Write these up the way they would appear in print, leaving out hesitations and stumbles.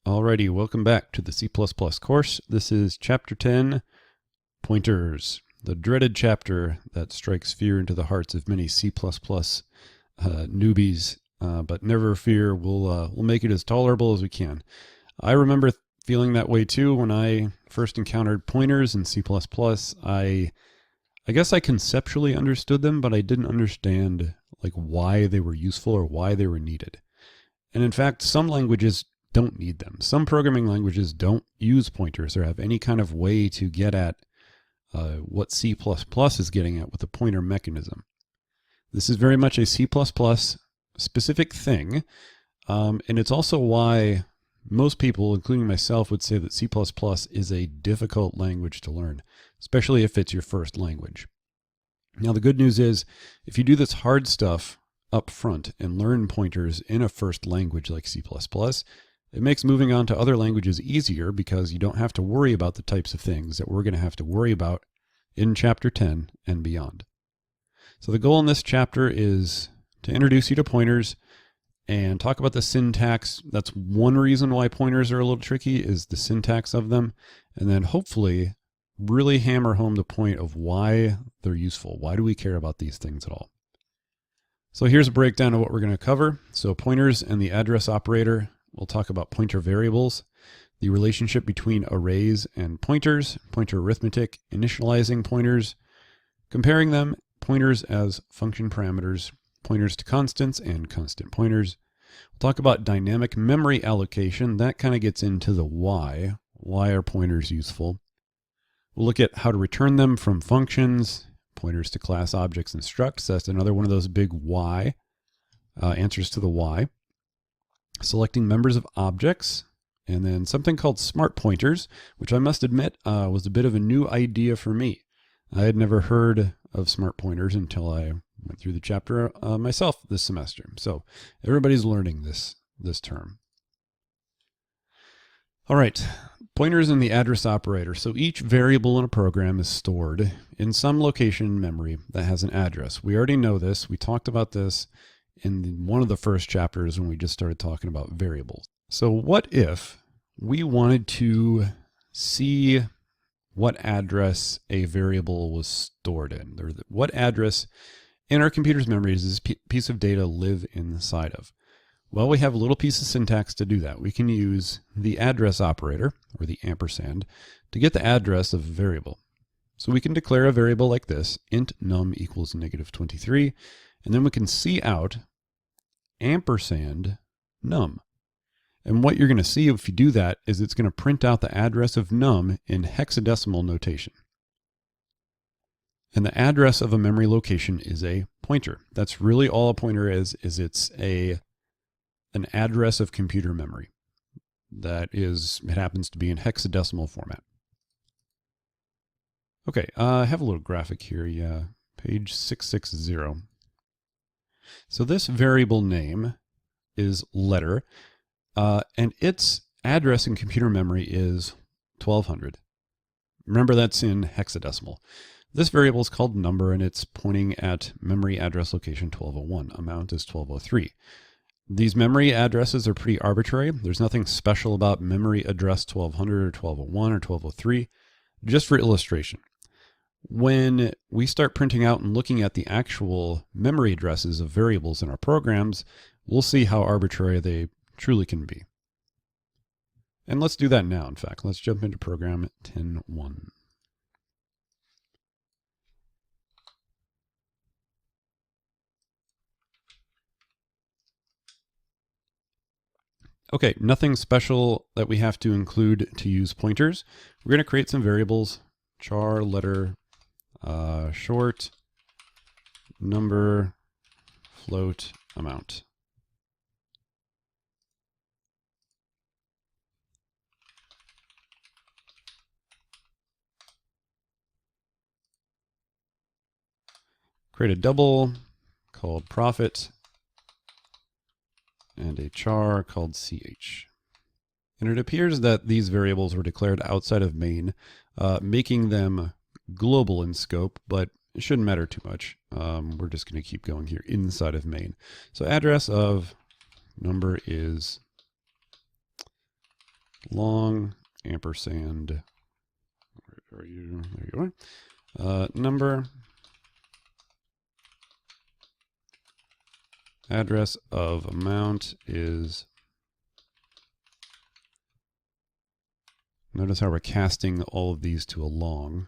Alrighty, welcome back to the C++ course. This is Chapter 10, Pointers, the dreaded chapter that strikes fear into the hearts of many C++ newbies, but never fear, we'll make it as tolerable as we can. I remember feeling that way too when I first encountered pointers in C++. I guess I conceptually understood them, but I didn't understand like why they were useful or why they were needed. And in fact, some languages don't need them. Some programming languages don't use pointers or have any kind of way to get at what C++ is getting at with the pointer mechanism. This is very much a C++ specific thing, and it's also why most people, including myself, would say that C++ is a difficult language to learn, especially if it's your first language. Now, the good news is, if you do this hard stuff up front and learn pointers in a first language like C++, it makes moving on to other languages easier because you don't have to worry about the types of things that we're going to have to worry about in Chapter 10 and beyond. So the goal in this chapter is to introduce you to pointers and talk about the syntax. That's one reason why pointers are a little tricky, is the syntax of them, and then hopefully really hammer home the point of why they're useful. Why do we care about these things at all? So here's a breakdown of what we're going to cover. So pointers and the address operator. We'll talk about pointer variables, the relationship between arrays and pointers, pointer arithmetic, initializing pointers, comparing them, pointers as function parameters, pointers to constants, and constant pointers. We'll talk about dynamic memory allocation. That kind of gets into the why. Why are pointers useful? We'll look at how to return them from functions, pointers to class objects and structs. That's another one of those big why, answers to the why. Selecting members of objects, and then something called smart pointers, which I must admit was a bit of a new idea for me. I had never heard of smart pointers until I went through the chapter myself this semester. So everybody's learning this term. All right, pointers and the address operator. So each variable in a program is stored in some location in memory that has an address. We already know this. We talked about this in one of the first chapters when we just started talking about variables. So what if we wanted to see what address a variable was stored in, or what address in our computer's memory does this piece of data live inside of? Well, we have a little piece of syntax to do that. We can use the address operator, or the ampersand, to get the address of a variable. So we can declare a variable like this, int num equals -23, and then we can see out ampersand num. And what you're going to see if you do that is it's going to print out the address of num in hexadecimal notation. And the address of a memory location is a pointer. That's really all a pointer is it's an address of computer memory. It happens to be in hexadecimal format. Okay, I have a little graphic here, yeah, page 660. So this variable name is letter, and its address in computer memory is 1200. Remember, that's in hexadecimal. This variable is called number, and it's pointing at memory address location 1201. Amount is 1203. These memory addresses are pretty arbitrary. There's nothing special about memory address 1200 or 1201 or 1203, just for illustration. When we start printing out and looking at the actual memory addresses of variables in our programs, we'll see how arbitrary they truly can be. And let's do that now, in fact. Let's jump into program 10.1. Okay, nothing special that we have to include to use pointers. We're going to create some variables, char, letter, short, number, float, amount. Create a double called profit and a char called ch. And it appears that these variables were declared outside of main, making them global in scope, but it shouldn't matter too much. We're just going to keep going here inside of main. So address of number is long ampersand, where are you? There you are. Number, address of amount is, notice how we're casting all of these to a long.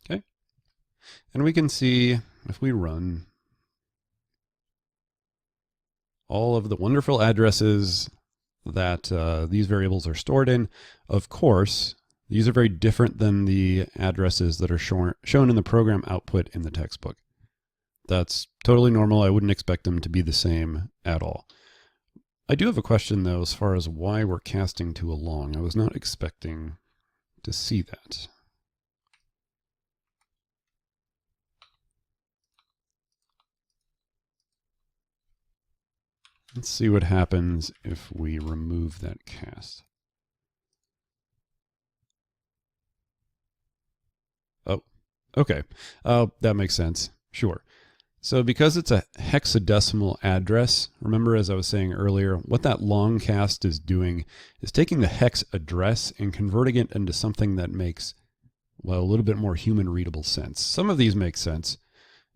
Okay. And we can see if we run all of the wonderful addresses that these variables are stored in. Of course, these are very different than the addresses that are shown in the program output in the textbook. That's totally normal. I wouldn't expect them to be the same at all. I do have a question though, as far as why we're casting to a long. I was not expecting to see that. Let's see what happens if we remove that cast. Oh, okay. That makes sense. Sure. So because it's a hexadecimal address, remember as I was saying earlier, what that long cast is doing is taking the hex address and converting it into something that makes, well, a little bit more human readable sense. Some of these make sense.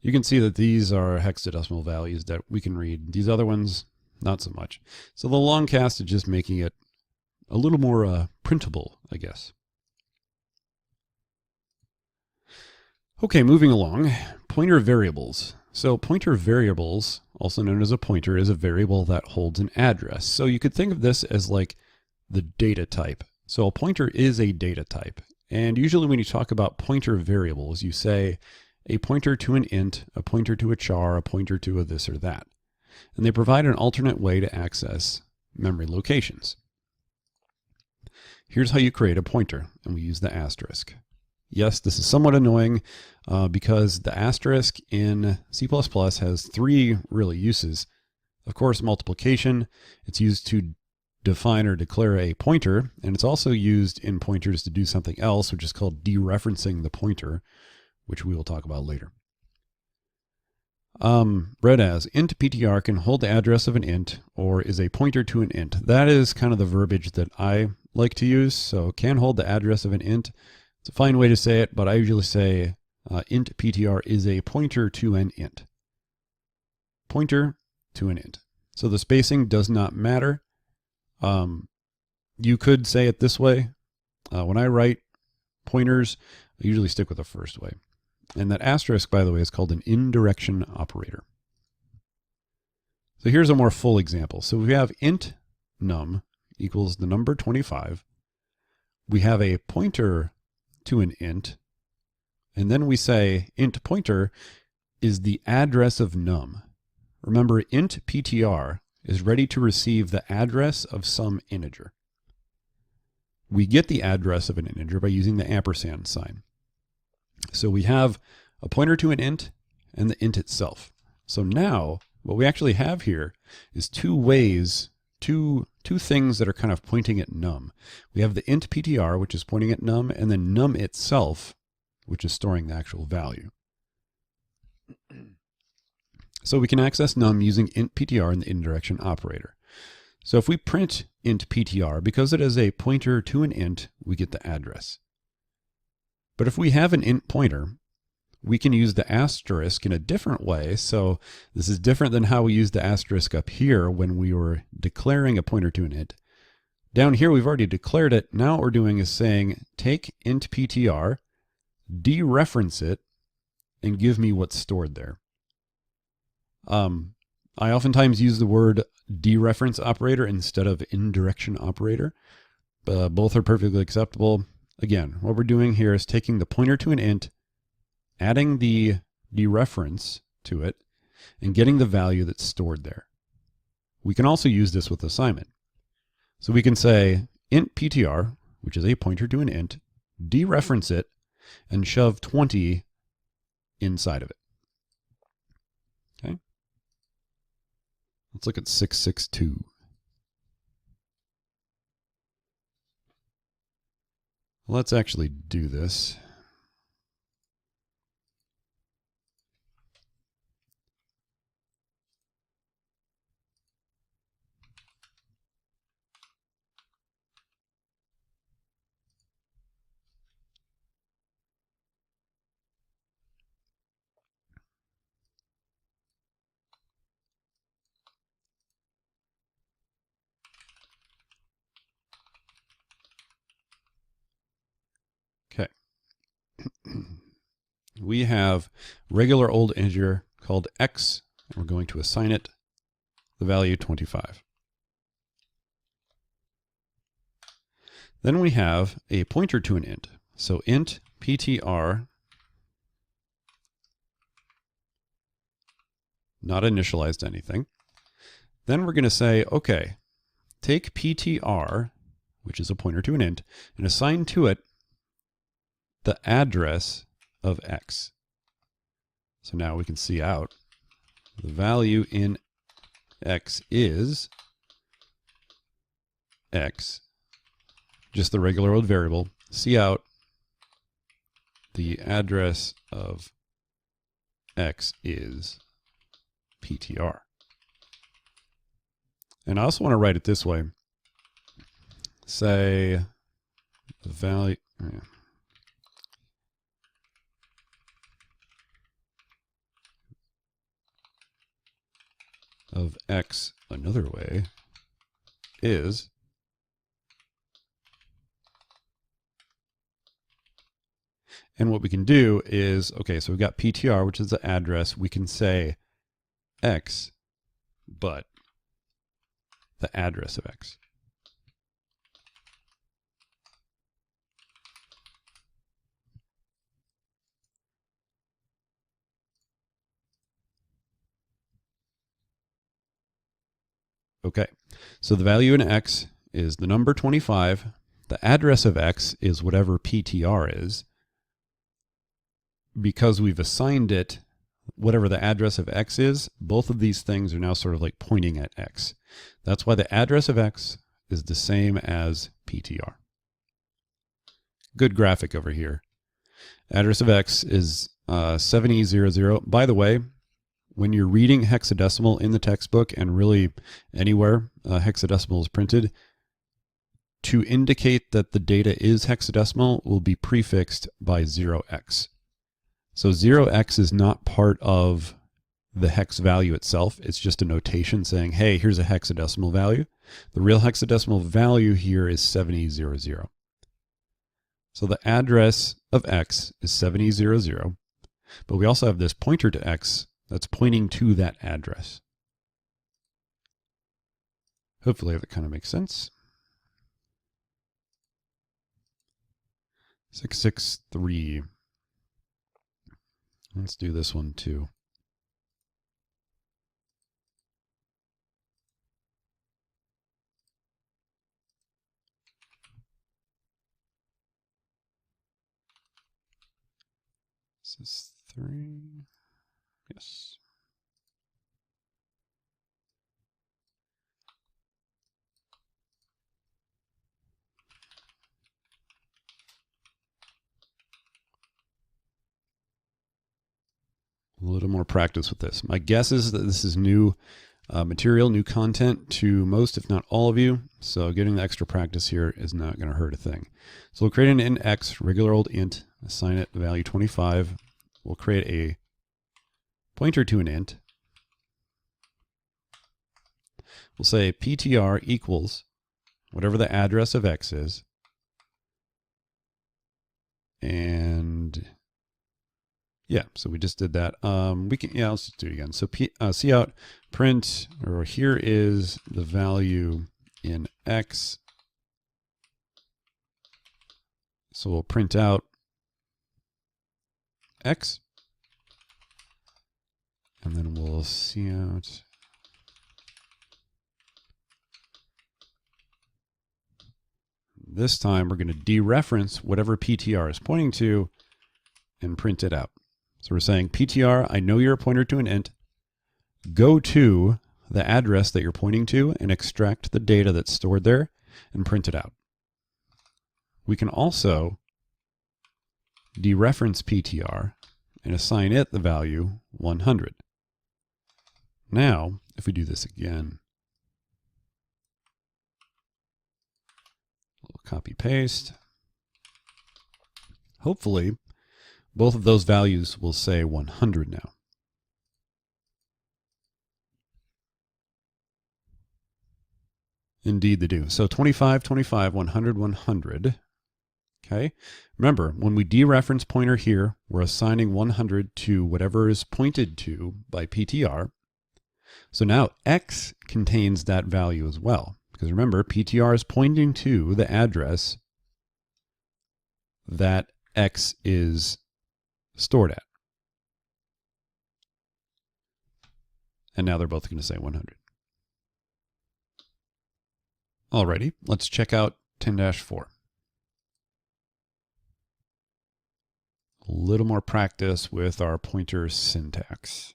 You can see that these are hexadecimal values that we can read. These other ones, not so much. So the long cast is just making it a little more printable, I guess. Okay, moving along, pointer variables. So pointer variables, also known as a pointer, is a variable that holds an address. So you could think of this as like the data type. So a pointer is a data type. And usually when you talk about pointer variables, you say a pointer to an int, a pointer to a char, a pointer to a this or that. And they provide an alternate way to access memory locations. Here's how you create a pointer, and we use the asterisk. Yes, this is somewhat annoying because the asterisk in C++ has three really uses. Of course, multiplication, it's used to define or declare a pointer, and it's also used in pointers to do something else, which is called dereferencing the pointer, which we will talk about later. Read as int ptr can hold the address of an int or is a pointer to an int. That is kind of the verbiage that I like to use. So can hold the address of an int. It's a fine way to say it, but I usually say int ptr is a pointer to an int. Pointer to an int. So the spacing does not matter. You could say it this way. When I write pointers, I usually stick with the first way. And that asterisk, by the way, is called an indirection operator. So here's a more full example. So we have int num equals the number 25. We have a pointer to an int. And then we say int pointer is the address of num. Remember, int ptr is ready to receive the address of some integer. We get the address of an integer by using the ampersand sign. So we have a pointer to an int and the int itself. So now what we actually have here is two ways, two things that are kind of pointing at num. We have the int ptr, which is pointing at num, and then num itself, which is storing the actual value. So we can access num using int ptr and the indirection operator. So if we print int ptr, because it is a pointer to an int, we get the address. But if we have an int pointer, we can use the asterisk in a different way. So this is different than how we used the asterisk up here when we were declaring a pointer to an int. Down here, we've already declared it. Now what we're doing is saying, take int ptr, dereference it, and give me what's stored there. I oftentimes use the word dereference operator instead of indirection operator. Both are perfectly acceptable. Again, what we're doing here is taking the pointer to an int, adding the dereference to it, and getting the value that's stored there. We can also use this with assignment. So we can say int ptr, which is a pointer to an int, dereference it, and shove 20 inside of it. Okay. Let's look at 662. Let's actually do this. Okay. We have regular old integer called x, and we're going to assign it the value 25. Then we have a pointer to an int. So int ptr, not initialized to anything. Then we're going to say, okay, take ptr, which is a pointer to an int, and assign to it the address of x. So now we can see out the value in x is x, just the regular old variable. See out the address of x is ptr. And I also want to write it this way. Say the value of x another way is and what we can do is, okay, so we've got ptr, which is the address. We can say x, but the address of x. Okay, so the value in x is the number 25. The address of x is whatever ptr is. Because we've assigned it whatever the address of x is, both of these things are now sort of like pointing at x. That's why the address of x is the same as ptr. Good graphic over here. Address of x is 7000. By the way, when you're reading hexadecimal in the textbook and really anywhere hexadecimal is printed, to indicate that the data is hexadecimal will be prefixed by 0x. So 0x is not part of the hex value itself. It's just a notation saying, hey, here's a hexadecimal value. The real hexadecimal value here is 7000. So the address of x is 7000, but we also have this pointer to x that's pointing to that address. Hopefully that kind of makes sense. 663. Let's do this one too. This is 3. Yes. A little more practice with this. My guess is that this is new material, new content to most, if not all of you. So getting the extra practice here is not going to hurt a thing. So we'll create an int x, regular old int, assign it the value 25. We'll create a pointer to an int. We'll say ptr equals whatever the address of x is. And yeah, so we just did that. We can, yeah, let's just do it again. So see out print, or here is the value in x. So we'll print out x, and then we'll see out This time we're going to dereference whatever PTR is pointing to and print it out. So we're saying PTR, I know you're a pointer to an int. Go to the address that you're pointing to and extract the data that's stored there and print it out. We can also dereference PTR and assign it the value 100. Now, if we do this again, copy paste, hopefully both of those values will say 100 now. Indeed they do. So 25, 25, 100, 100. Okay. Remember, when we dereference pointer here, we're assigning 100 to whatever is pointed to by PTR. So now X contains that value as well. Because remember, PTR is pointing to the address that X is stored at. And now they're both going to say 100. Alrighty, let's check out 10-4. A little more practice with our pointer syntax.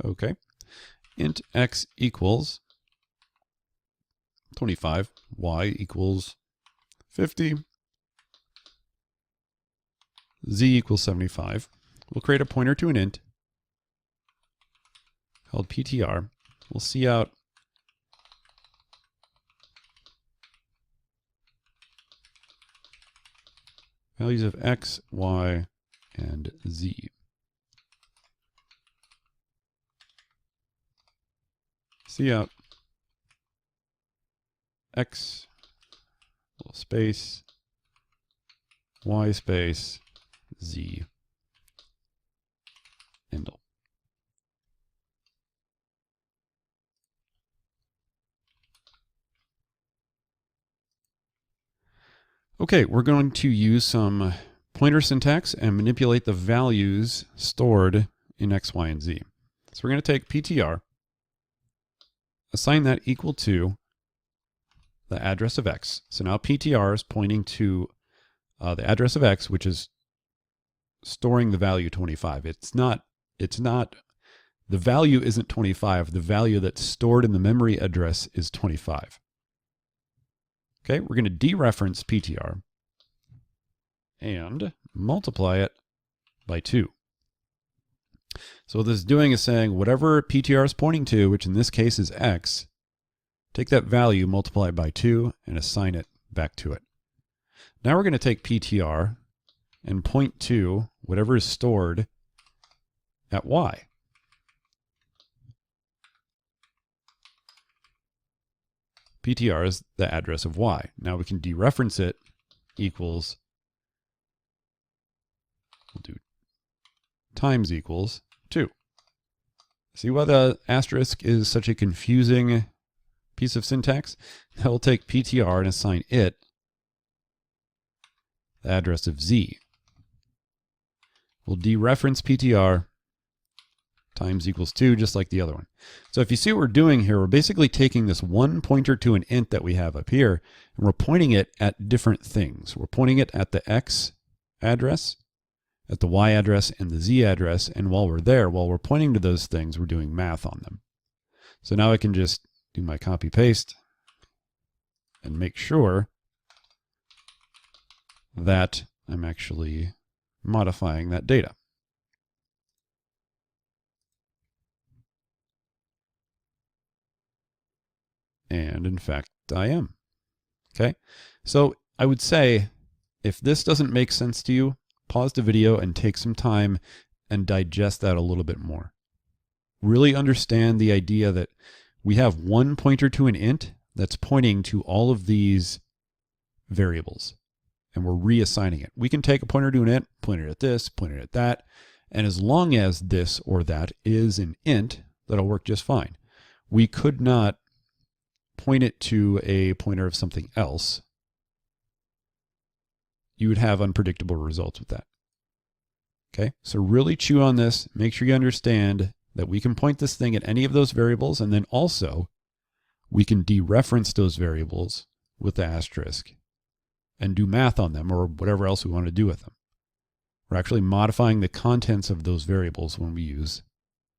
Okay, int x equals 25, y equals 50, z equals 75. We'll create a pointer to an int called PTR. We'll see out values of x, y, and z. See out x, little space, y space, z, indel. Okay, we're going to use some pointer syntax and manipulate the values stored in x, y, and z. So we're going to take PTR, assign that equal to the address of x. So now PTR is pointing to the address of x, which is storing the value 25. The value isn't 25. The value that's stored in the memory address is 25. Okay, we're going to dereference PTR and multiply it by 2. So what this is doing is saying whatever PTR is pointing to, which in this case is x, take that value, multiply it by 2, and assign it back to it. Now we're going to take PTR and point to whatever is stored at y. PTR is the address of y. Now we can dereference it equals, we'll do times equals 2. See why the asterisk is such a confusing piece of syntax? Now we'll take PTR and assign it the address of z. We'll dereference PTR, times equals 2, just like the other one. So if you see what we're doing here, we're basically taking this one pointer to an int that we have up here, and we're pointing it at different things. We're pointing it at the x address, at the y address, and the z address, and while we're there, while we're pointing to those things, we're doing math on them. So now I can just do my copy paste and make sure that I'm actually modifying that data. And in fact, I am. Okay, so I would say if this doesn't make sense to you, pause the video and take some time and digest that a little bit more. Really understand the idea that we have one pointer to an int that's pointing to all of these variables, and we're reassigning it. We can take a pointer to an int, point it at this, point it at that, and as long as this or that is an int, that'll work just fine. We could not point it to a pointer of something else, you would have unpredictable results with that. Okay, so really chew on this. Make sure you understand that we can point this thing at any of those variables, and then also we can dereference those variables with the asterisk and do math on them or whatever else we want to do with them. We're actually modifying the contents of those variables when we use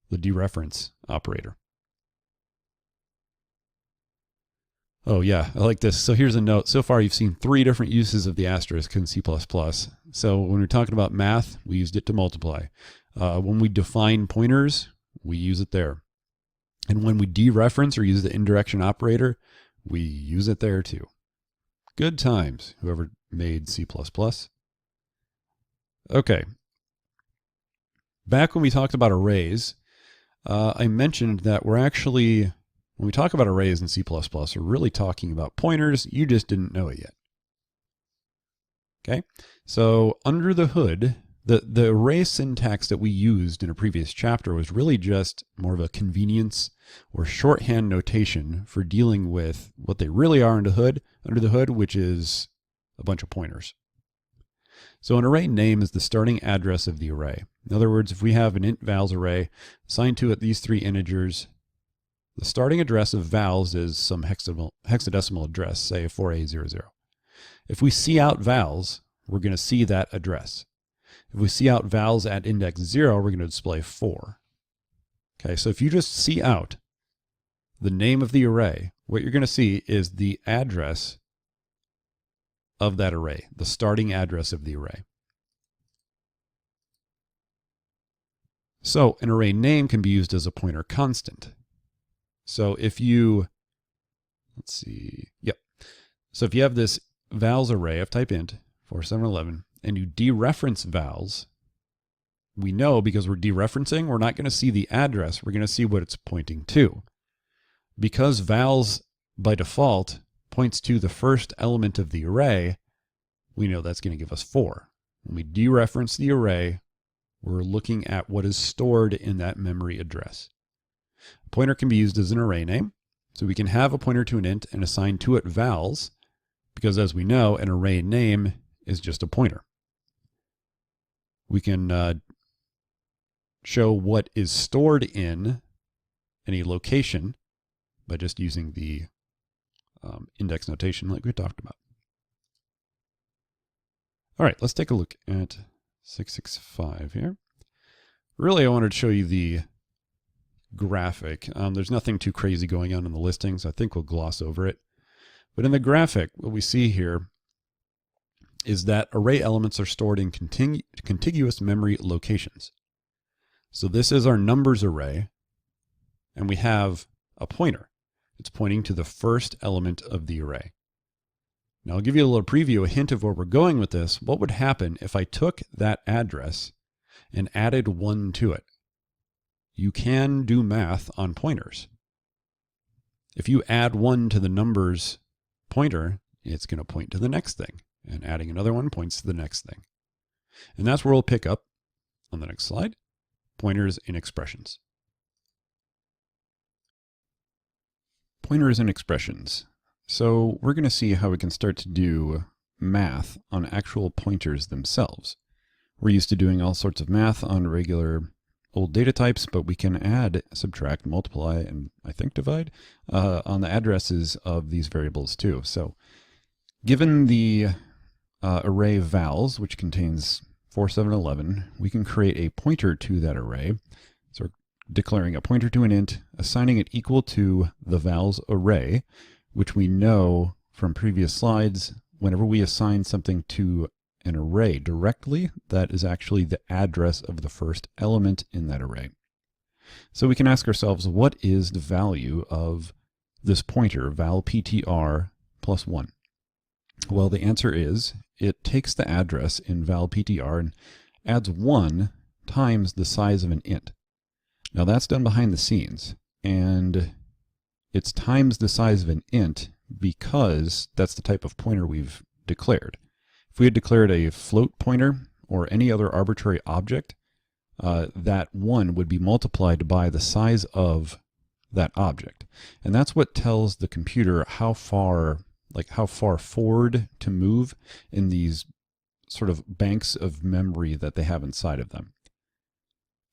the dereference operator. Oh yeah, I like this. So here's a note. So far you've seen 3 different uses of the asterisk in C++. So when we're talking about math, we used it to multiply. When we define pointers, we use it there. And when we dereference or use the indirection operator, we use it there too. Good times, whoever made C++. Okay. Back when we talked about arrays, I mentioned that we're actually, when we talk about arrays in C++, we're really talking about pointers. You just didn't know it yet. Okay, so under the hood, the array syntax that we used in a previous chapter was really just more of a convenience or shorthand notation for dealing with what they really are under the hood, which is a bunch of pointers. So an array name is the starting address of the array. In other words, if we have an int vals array assigned to it these 3 integers, the starting address of vals is some hexadecimal address, say 4A00. If we see out vals, we're going to see that address. If we see out vals at index 0, we're going to display 4. Okay, so if you just see out the name of the array, what you're going to see is the address of that array, the starting address of the array. So an array name can be used as a pointer constant. So if you, let's see, yep. So if you have this vals array of type int 4711 and you dereference vals, we know because we're dereferencing, we're not going to see the address, we're going to see what it's pointing to. Because vals by default points to the first element of the array, we know that's going to give us 4. When we dereference the array, we're looking at what is stored in that memory address. A pointer can be used as an array name. So we can have a pointer to an int and assign to it vals, because as we know, an array name is just a pointer. We can show what is stored in any location by just using the index notation like we talked about. All right, let's take a look at 665 here. Really, I wanted to show you the graphic. There's nothing too crazy going on in the listing, so I think we'll gloss over it. But in the graphic, what we see here is that array elements are stored in contiguous memory locations. So this is our numbers array, and we have a pointer. It's pointing to the first element of the array. Now I'll give you a little preview, a hint of where we're going with this. What would happen if I took that address and added 1 to it? You can do math on pointers. If you add 1 to the numbers pointer, it's going to point to the next thing. And adding another one points to the next thing. And that's where we'll pick up on the next slide, pointers in expressions. Pointers and expressions. So we're going to see how we can start to do math on actual pointers themselves. We're used to doing all sorts of math on regular old data types, but we can add, subtract, multiply, and I think divide on the addresses of these variables too. So given the array vals, which contains 4711, we can create a pointer to that array. So we're declaring a pointer to an int, assigning it equal to the vals array, which we know from previous slides, whenever we assign something to an array directly, that is actually the address of the first element in that array. So we can ask ourselves, what is the value of this pointer, val ptr plus 1? Well, the answer is it takes the address in val ptr and adds 1 times the size of an int. Now that's done behind the scenes, and it's times the size of an int because that's the type of pointer we've declared. If we had declared a float pointer or any other arbitrary object, that 1 would be multiplied by the size of that object. And that's what tells the computer how far forward to move in these sort of banks of memory that they have inside of them.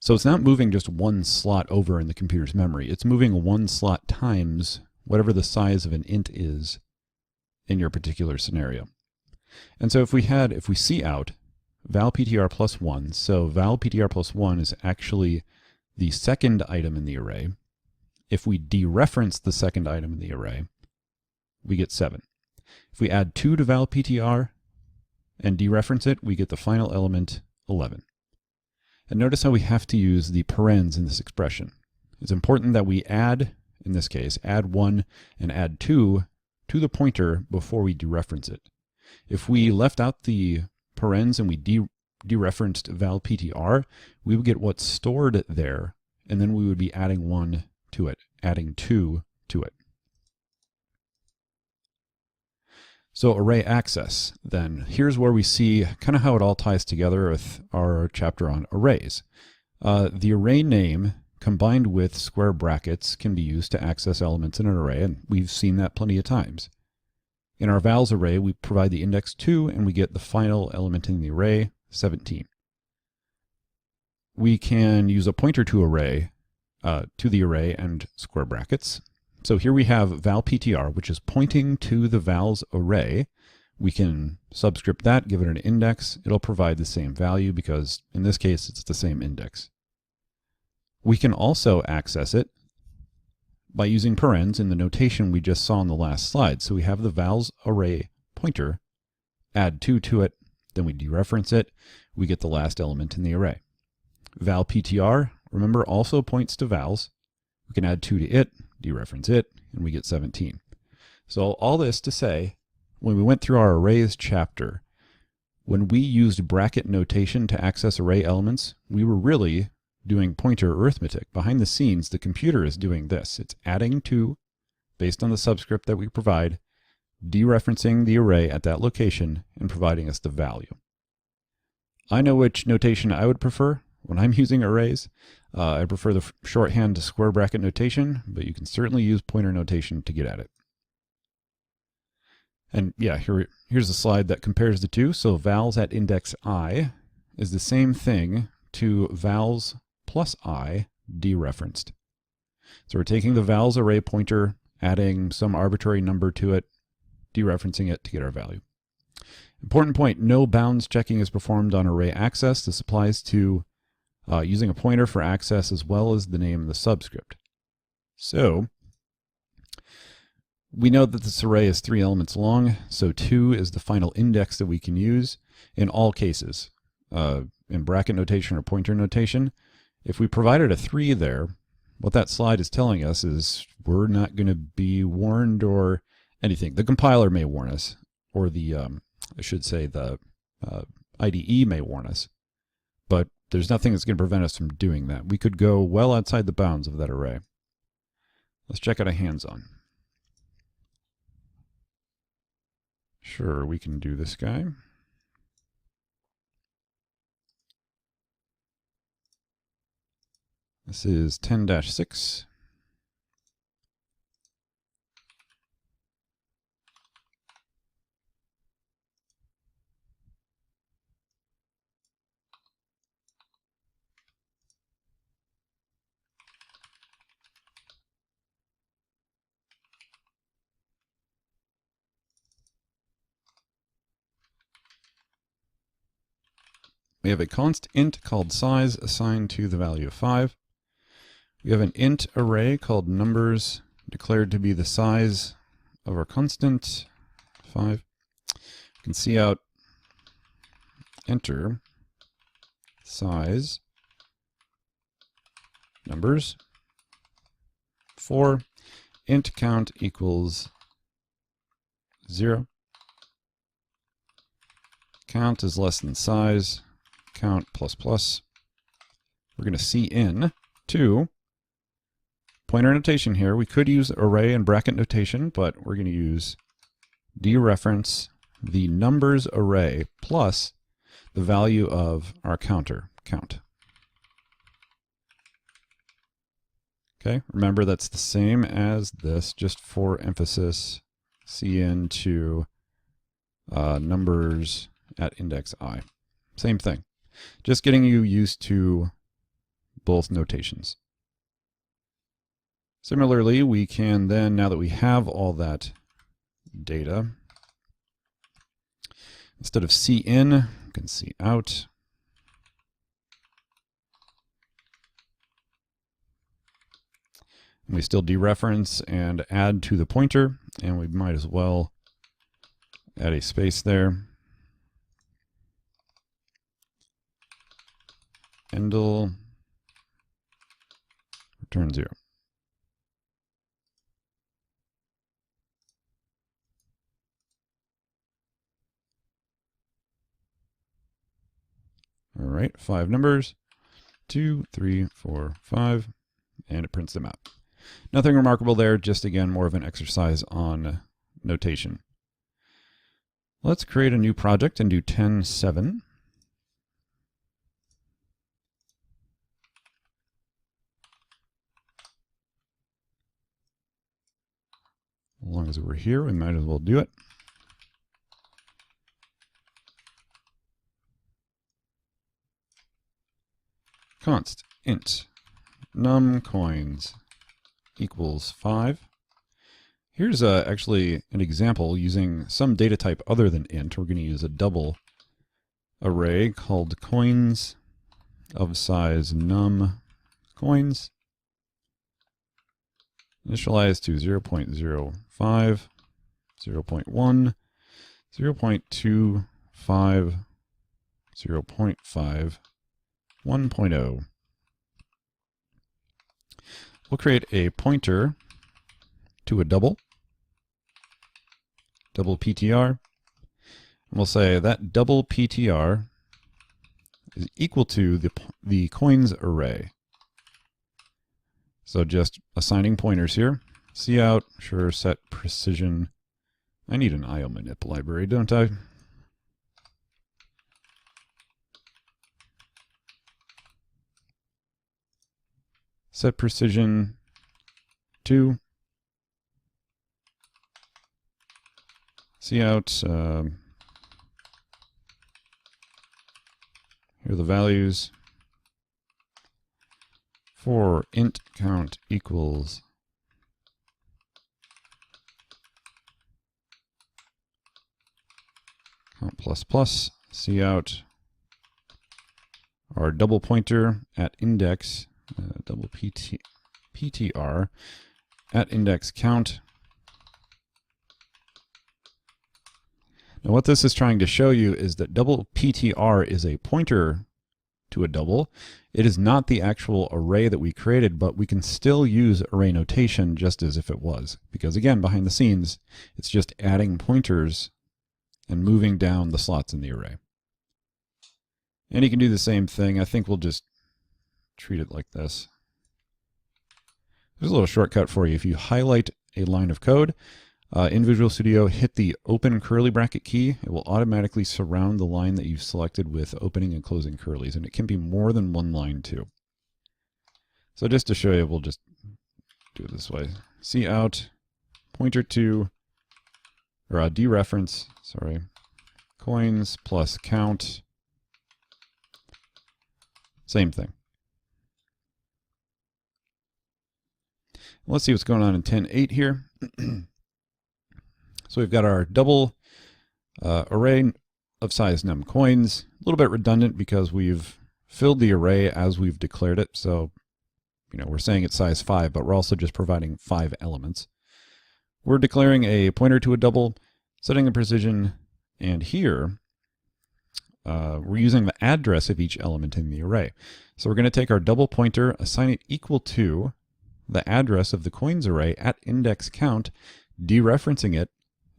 So it's not moving just one slot over in the computer's memory. It's moving one slot times whatever the size of an int is in your particular scenario. And so if we see out valptr plus 1, so valptr plus 1 is actually the second item in the array. If we dereference the second item in the array, we get 7. If we add 2 to valptr and dereference it, we get the final element, 11. And notice how we have to use the parens in this expression. It's important that we add, in this case, add 1 and add 2 to the pointer before we dereference it. If we left out the parens and we dereferenced valptr, we would get what's stored there, and then we would be adding 1 to it, adding 2 to it. So array access, then, here's where we see kind of how it all ties together with our chapter on arrays. The array name combined with square brackets can be used to access elements in an array, and we've seen that plenty of times. In our vals array, we provide the index 2, and we get the final element in the array, 17. We can use a pointer to the array and square brackets. So here we have valptr, which is pointing to the vals array. We can subscript that, give it an index. It'll provide the same value because in this case, it's the same index. We can also access it by using parens in the notation we just saw in the last slide. So we have the vals array pointer, add 2 to it, then we dereference it, we get the last element in the array. Valptr, remember, also points to vals. We can add 2 to it, dereference it, and we get 17. So all this to say, when we went through our arrays chapter, when we used bracket notation to access array elements, we were really doing pointer arithmetic. Behind the scenes, the computer is doing this. It's adding 2 based on the subscript that we provide, dereferencing the array at that location, and providing us the value. I know which notation I would prefer when I'm using arrays. I prefer the shorthand to square bracket notation, but you can certainly use pointer notation to get at it. And yeah, here's a slide that compares the two. So vals at index I is the same thing to vals plus I dereferenced. So we're taking the vals array pointer, adding some arbitrary number to it, dereferencing it to get our value. Important point, no bounds checking is performed on array access. This applies to using a pointer for access as well as the name of the subscript. So we know that this array is 3 elements long, so 2 is the final index that we can use in all cases. In bracket notation or pointer notation, if we provided a 3 there, what that slide is telling us is we're not going to be warned or anything. The compiler may warn us, or I should say the IDE may warn us, but there's nothing that's going to prevent us from doing that. We could go well outside the bounds of that array. Let's check out a hands-on. Sure, we can do this guy. This is 10-6. We have a const int called size assigned to the value of 5. We have an int array called numbers declared to be the size of our constant, 5. You can see out enter size numbers 4 int count equals 0. Count is less than size. Count plus plus. We're going to see in to pointer notation here. We could use array and bracket notation, but we're going to use dereference the numbers array plus the value of our counter, count. Okay, remember that's the same as this, just for emphasis, cin to numbers at index I. Same thing. Just getting you used to both notations. Similarly, we can then, now that we have all that data, instead of cin, we can cout. We still dereference and add to the pointer, and we might as well add a space there. Endl return 0. All right, 5 numbers, 2, 3, 4, 5, and it prints them out. Nothing remarkable there, just again, more of an exercise on notation. Let's create a new project and do 10.7. As long as we're here, we might as well do it. Const int num coins equals 5. Here's actually an example using some data type other than int. We're going to use a double array called coins of size num coins. Initialize to 0.05, 0.1, 0.25, 0.5, 1.0. We'll create a pointer to a double PTR. And we'll say that double PTR is equal to the coins array. So just assigning pointers here. Cout, sure, set precision. I need an IOmanip library, don't I? Set precision 2. Cout. Here are the values. For int count equals count plus plus, cout our double pointer at index, double PTR at index count. Now what this is trying to show you is that double PTR is a pointer to a double. It is not the actual array that we created, but we can still use array notation just as if it was. Because again, behind the scenes, it's just adding pointers and moving down the slots in the array. And you can do the same thing. I think we'll just treat it like this. There's a little shortcut for you. If you highlight a line of code, in Visual Studio, hit the open curly bracket key. It will automatically surround the line that you've selected with opening and closing curlies, and it can be more than one line too. So just to show you, we'll just do it this way. Cout pointer to, or dereference, sorry, coins plus count. Same thing. Let's see what's going on in 10.8 here. So we've got our double array of size num coins. A little bit redundant because we've filled the array as we've declared it. So, we're saying it's size 5, but we're also just providing 5 elements. We're declaring a pointer to a double, setting the precision, and here we're using the address of each element in the array. So we're going to take our double pointer, assign it equal to the address of the coins array at index count, dereferencing it,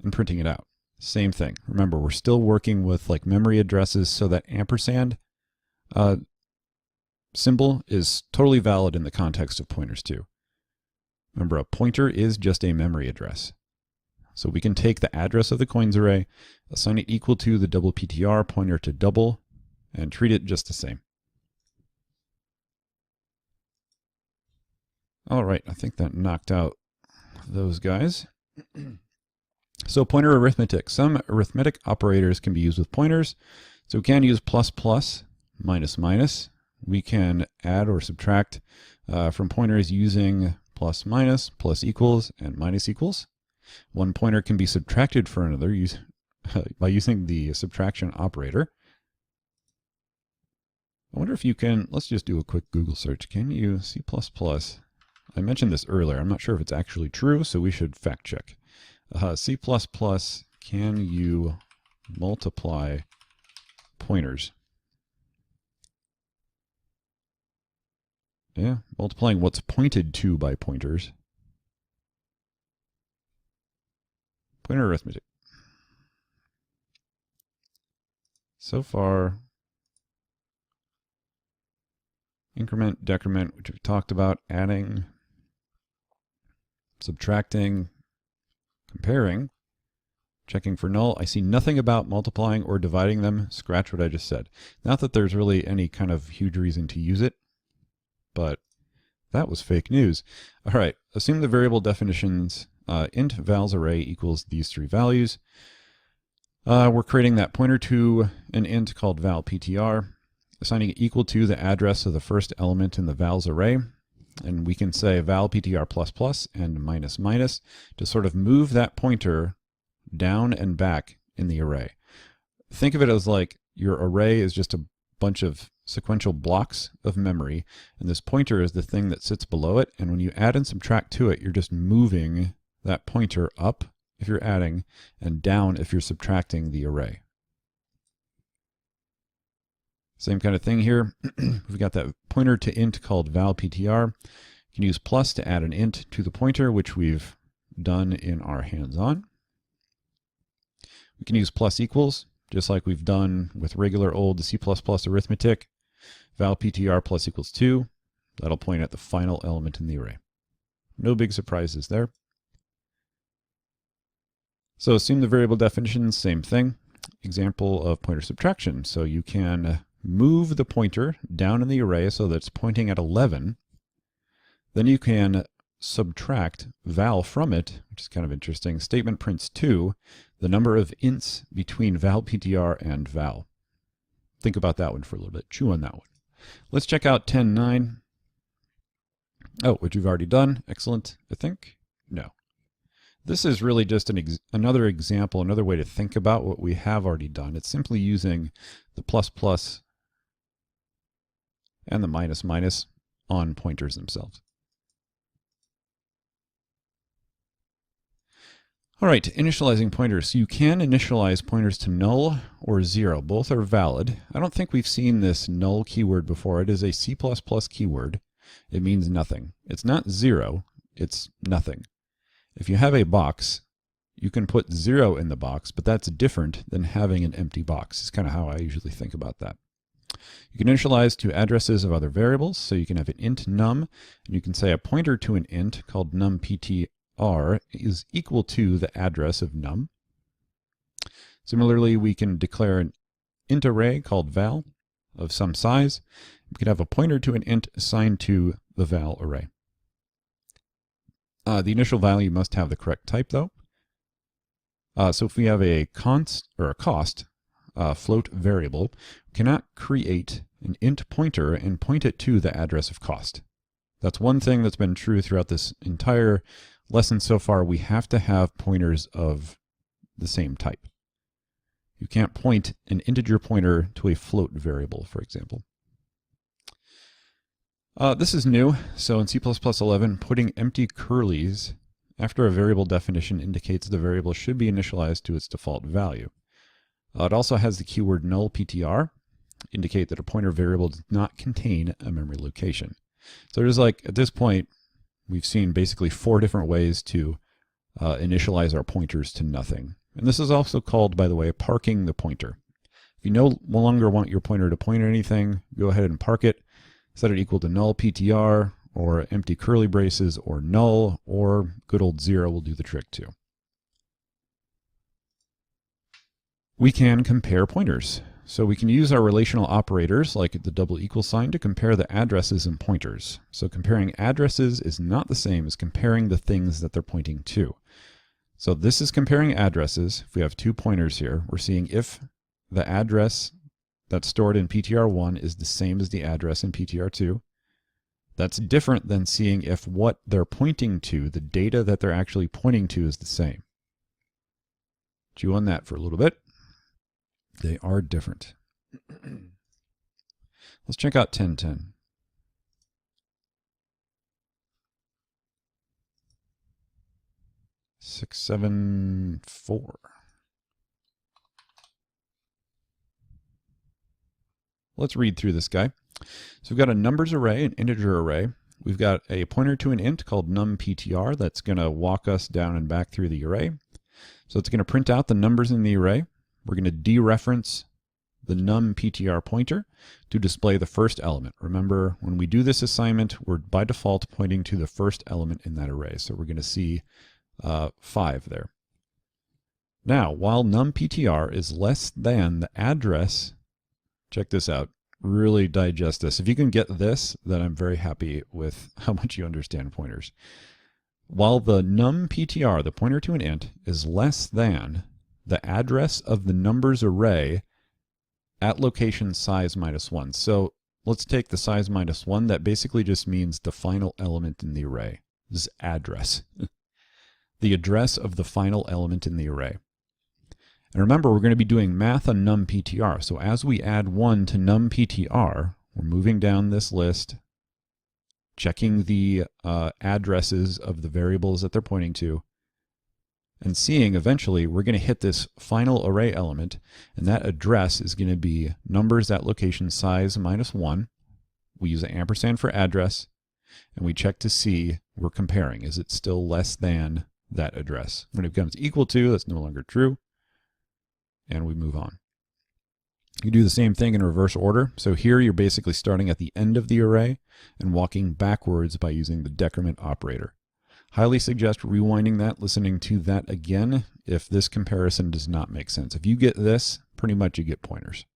and printing it out. Same thing. Remember, we're still working with like memory addresses, so that ampersand symbol is totally valid in the context of pointers too. Remember, a pointer is just a memory address. So we can take the address of the coins array, assign it equal to the double PTR pointer to double, and treat it just the same. All right, I think that knocked out those guys. So pointer arithmetic. Some arithmetic operators can be used with pointers. So we can use plus plus, minus minus. We can add or subtract from pointers using plus minus, plus equals, and minus equals. One pointer can be subtracted for another by using the subtraction operator. I wonder if you can, let's just do a quick Google search. Can you C++? I mentioned this earlier. I'm not sure if it's actually true, so we should fact check. C++, can you multiply pointers? Yeah, multiplying what's pointed to by pointers. Pointer arithmetic. So far, increment, decrement, which we've talked about, adding, subtracting, comparing, checking for null. I see nothing about multiplying or dividing them. Scratch what I just said. Not that there's really any kind of huge reason to use it, but that was fake news. All right, assume the variable definitions int vals array equals these three values. We're creating that pointer to an int called val ptr, assigning it equal to the address of the first element in the vals array. And we can say val ptr plus plus and minus minus to sort of move that pointer down and back in the array. Think of it as like your array is just a bunch of sequential blocks of memory, and this pointer is the thing that sits below it. And when you add and subtract to it, you're just moving that pointer up if you're adding and down if you're subtracting the array. Same kind of thing here. We've got that pointer to int called val ptr. You can use plus to add an int to the pointer, which we've done in our hands-on. We can use plus equals, just like we've done with regular old C++ arithmetic. Val ptr plus equals 2. That'll point at the final element in the array. No big surprises there. So assume the variable definitions, same thing. Example of pointer subtraction. So you can move the pointer down in the array so that it's pointing at 11. Then you can subtract val from it, which is kind of interesting. Statement prints 2, the number of ints between val ptr and val. Think about that one for a little bit. Chew on that one. Let's check out 10.9. Oh, which we've already done. Excellent, I think. No. This is really just another example, another way to think about what we have already done. It's simply using the plus plus and the minus minus on pointers themselves. All right, initializing pointers. So you can initialize pointers to null or 0. Both are valid. I don't think we've seen this null keyword before. It is a C++ keyword. It means nothing. It's not 0, it's nothing. If you have a box, you can put 0 in the box, but that's different than having an empty box. It's kind of how I usually think about that. You can initialize to addresses of other variables. So you can have an int num, and you can say a pointer to an int called numptr is equal to the address of num. Similarly, we can declare an int array called val of some size. We can have a pointer to an int assigned to the val array. The initial value must have the correct type, though. So if we have a cost float variable, we cannot create an int pointer and point it to the address of cost. That's one thing that's been true throughout this entire lesson so far. We have to have pointers of the same type. You can't point an integer pointer to a float variable, for example. This is new. So in C++ 11, putting empty curlies after a variable definition indicates the variable should be initialized to its default value. It also has the keyword null ptr, indicate that a pointer variable does not contain a memory location. So there's like, at this point, we've seen basically 4 different ways to initialize our pointers to nothing. And this is also called, by the way, parking the pointer. If you no longer want your pointer to point at anything, go ahead and park it. Set it equal to null ptr, or empty curly braces, or null, or good old 0 will do the trick too. We can compare pointers. So we can use our relational operators like the double equal sign to compare the addresses and pointers. So comparing addresses is not the same as comparing the things that they're pointing to. So this is comparing addresses. If we have two pointers here, we're seeing if the address that's stored in PTR1 is the same as the address in PTR2. That's different than seeing if what they're pointing to, the data that they're actually pointing to, is the same. Chew on that for a little bit. They are different. Let's check out 1010. Six, 7, 4. Let's read through this guy. So we've got a numbers array, an integer array. We've got a pointer to an int called numptr that's going to walk us down and back through the array. So it's going to print out the numbers in the array. We're going to dereference the numptr pointer to display the first element. Remember, when we do this assignment, we're by default pointing to the first element in that array. So we're going to see 5 there. Now, while numptr is less than the address, check this out. Really digest this. If you can get this, then I'm very happy with how much you understand pointers. While the numptr, the pointer to an int, is less than the address of the numbers array at location size -1. So let's take the size -1. That basically just means the final element in the array. This is address. The address of the final element in the array. And remember, we're going to be doing math on numptr. So as we add 1 to numptr, we're moving down this list, checking the addresses of the variables that they're pointing to, and seeing eventually we're going to hit this final array element, and that address is going to be numbers at location size -1. We use an ampersand for address, and we check to see we're comparing. Is it still less than that address? When it becomes equal to, that's no longer true, and we move on. You do the same thing in reverse order. So here you're basically starting at the end of the array and walking backwards by using the decrement operator. Highly suggest rewinding that, listening to that again if this comparison does not make sense. If you get this, pretty much you get pointers.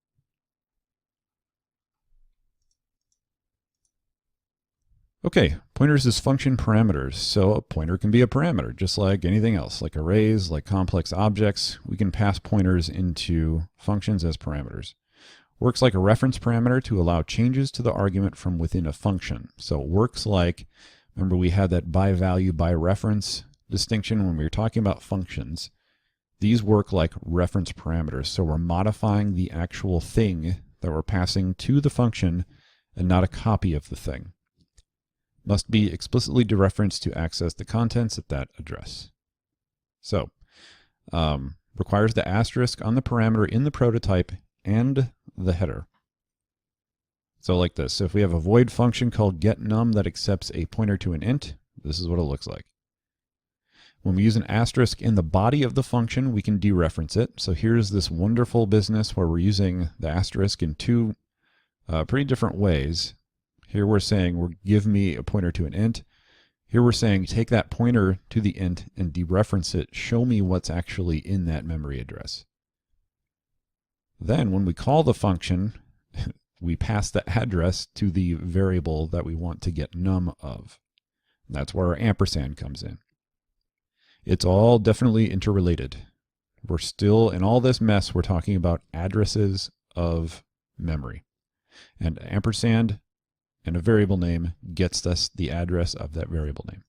Okay, pointers is function parameters. So a pointer can be a parameter, just like anything else, like arrays, like complex objects. We can pass pointers into functions as parameters. Works like a reference parameter to allow changes to the argument from within a function. So it works like, remember we had that by value, by reference distinction when we were talking about functions. These work like reference parameters. So we're modifying the actual thing that we're passing to the function and not a copy of the thing. Must be explicitly dereferenced to access the contents at that address. So, requires the asterisk on the parameter in the prototype and the header. So like this. So if we have a void function called getNum that accepts a pointer to an int, this is what it looks like. When we use an asterisk in the body of the function, we can dereference it. So here's this wonderful business where we're using the asterisk in two pretty different ways. Here we're saying, give me a pointer to an int. Here we're saying, take that pointer to the int and dereference it. Show me what's actually in that memory address. Then when we call the function, we pass the address to the variable that we want to get num of. And that's where our ampersand comes in. It's all definitely interrelated. We're still, in all this mess, we're talking about addresses of memory. And ampersand and a variable name gets us the address of that variable name.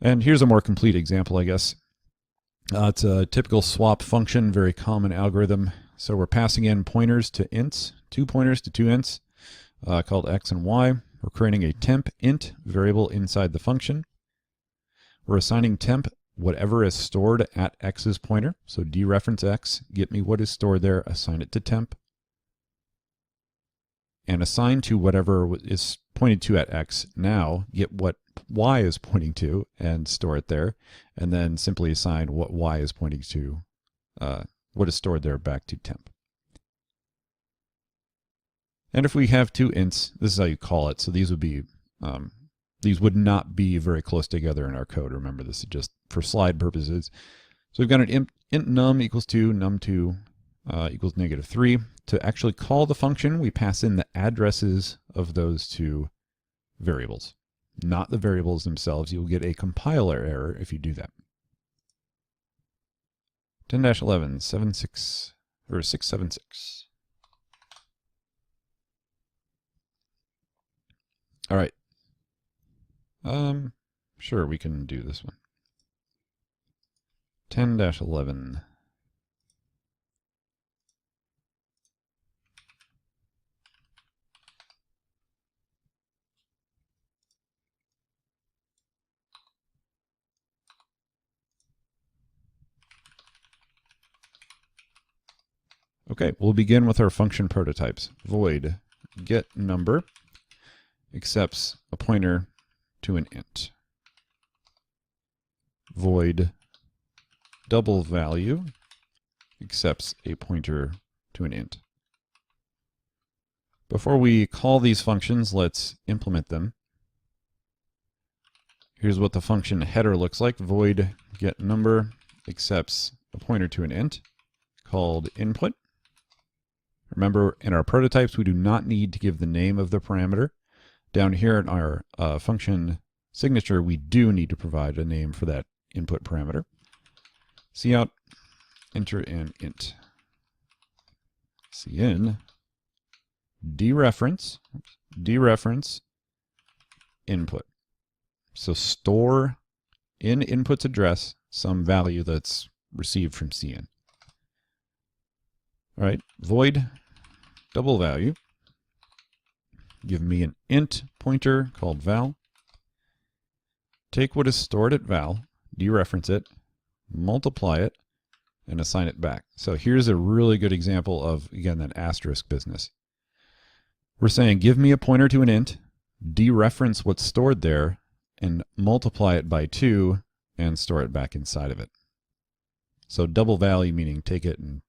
And here's a more complete example, I guess. It's a typical swap function, very common algorithm. So we're passing in pointers to ints, 2 pointers to 2 ints called x and y. We're creating a temp int variable inside the function. We're assigning temp whatever is stored at x's pointer. So dereference x, get me what is stored there, assign it to temp. And assign to whatever is pointed to at x. Now get what y is pointing to and store it there. And then simply assign what y is pointing to, what is stored there back to temp. And if we have 2 ints, this is how you call it. So these would be, these would not be very close together in our code. Remember, this is just for slide purposes. So we've got an int num equals 2, num2, equals -3. To actually call the function, we pass in the addresses of those two variables, not the variables themselves. You'll get a compiler error if you do that. 10-11, 76, or 676. All right. Sure, we can do this one. 10-11. Okay, we'll begin with our function prototypes. Void get number accepts a pointer to an int. Void double value accepts a pointer to an int. Before we call these functions, let's implement them. Here's what the function header looks like. Void get number accepts a pointer to an int called input. Remember, in our prototypes, we do not need to give the name of the parameter. Down here in our function signature, we do need to provide a name for that input parameter. Cout, enter an int. Cin, dereference input. So store in input's address some value that's received from Cin. All right, void double value. Give me an int pointer called val. Take what is stored at val, dereference it, multiply it, and assign it back. So here's a really good example of, again, that asterisk business. We're saying give me a pointer to an int, dereference what's stored there, and multiply it by 2 and store it back inside of it. So double value meaning take it and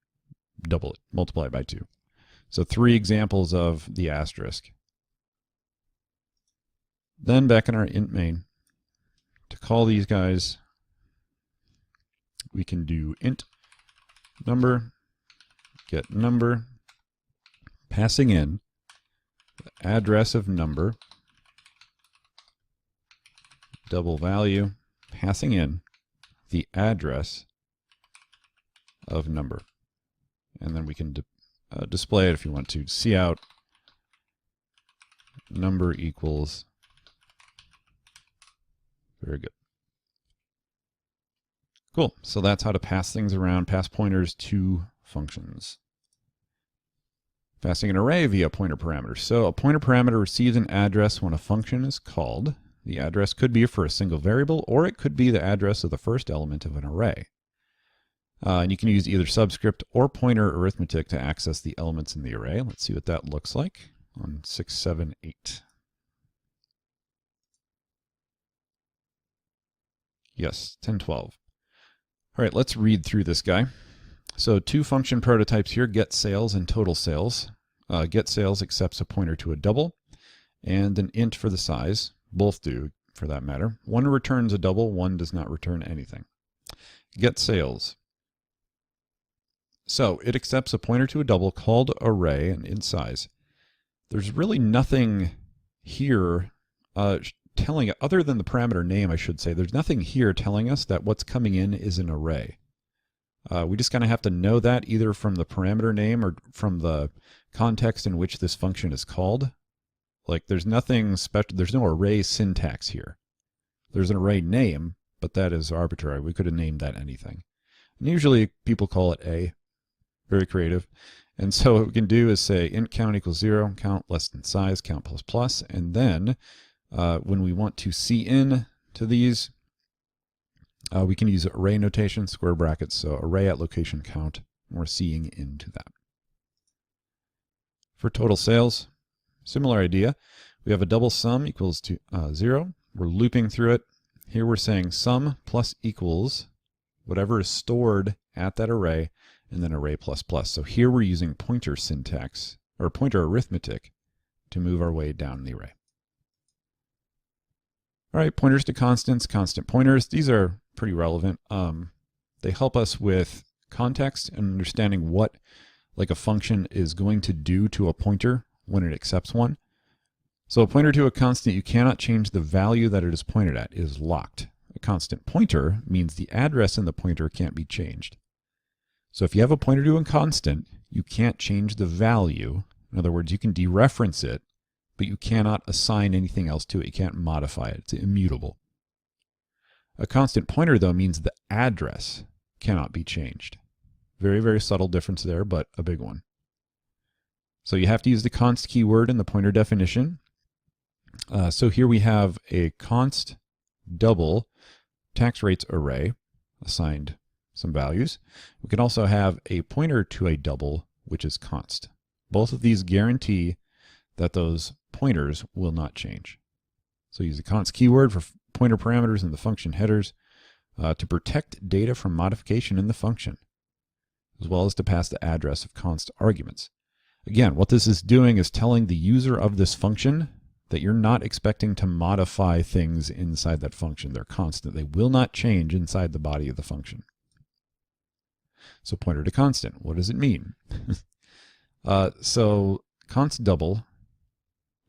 double it, multiply it by 2. So 3 examples of the asterisk. Then back in our int main, to call these guys, we can do int number, get number, passing in the address of number, double value, passing in the address of number. And then we can display it if you want to. Cout number equals. Very good. Cool. So that's how to pass things around, pass pointers to functions. Passing an array via pointer parameters. So a pointer parameter receives an address when a function is called. The address could be for a single variable, or it could be the address of the first element of an array. And you can use either subscript or pointer arithmetic to access the elements in the array. Let's see what that looks like on 6, 7, 8. Yes, 10, 12. All right, let's read through this guy. So 2 function prototypes here, get sales and total sales. Get sales accepts a pointer to a double and an int for the size. Both do, for that matter. One returns a double, one does not return anything. Get sales. So it accepts a pointer to a double called array and int size. There's really nothing here telling, other than the parameter name, I should say, there's nothing here telling us that what's coming in is an array. We just kind of have to know that either from the parameter name or from the context in which this function is called. Like there's nothing special, there's no array syntax here. There's an array name, but that is arbitrary. We could have named that anything. And usually people call it A. Very creative. And so what we can do is say int count equals 0, count less than size, count plus plus, and then when we want to cin to these, we can use array notation, square brackets, so array at location count, and we're seeing into that. For total sales, similar idea. We have a double sum equals to 0. We're looping through it. Here we're saying sum plus equals whatever is stored at that array, and then array plus plus. So here we're using pointer syntax, or pointer arithmetic, to move our way down the array. All right, pointers to constants, constant pointers. These are pretty relevant. They help us with context and understanding what like a function is going to do to a pointer when it accepts one. So a pointer to a constant, you cannot change the value that it is pointed at. It is locked. A constant pointer means the address in the pointer can't be changed. So if you have a pointer to a constant, you can't change the value. In other words, you can dereference it, but you cannot assign anything else to it. You can't modify it. It's immutable. A constant pointer, though, means the address cannot be changed. Very, very subtle difference there, but a big one. So you have to use the const keyword in the pointer definition. So here we have a const double tax rates array assigned some values. We can also have a pointer to a double, which is const. Both of these guarantee that those pointers will not change. So use the const keyword for pointer parameters in the function headers to protect data from modification in the function, as well as to pass the address of const arguments. Again, what this is doing is telling the user of this function that you're not expecting to modify things inside that function. They're constant. They will not change inside the body of the function. So pointer to constant, what does it mean? So const double,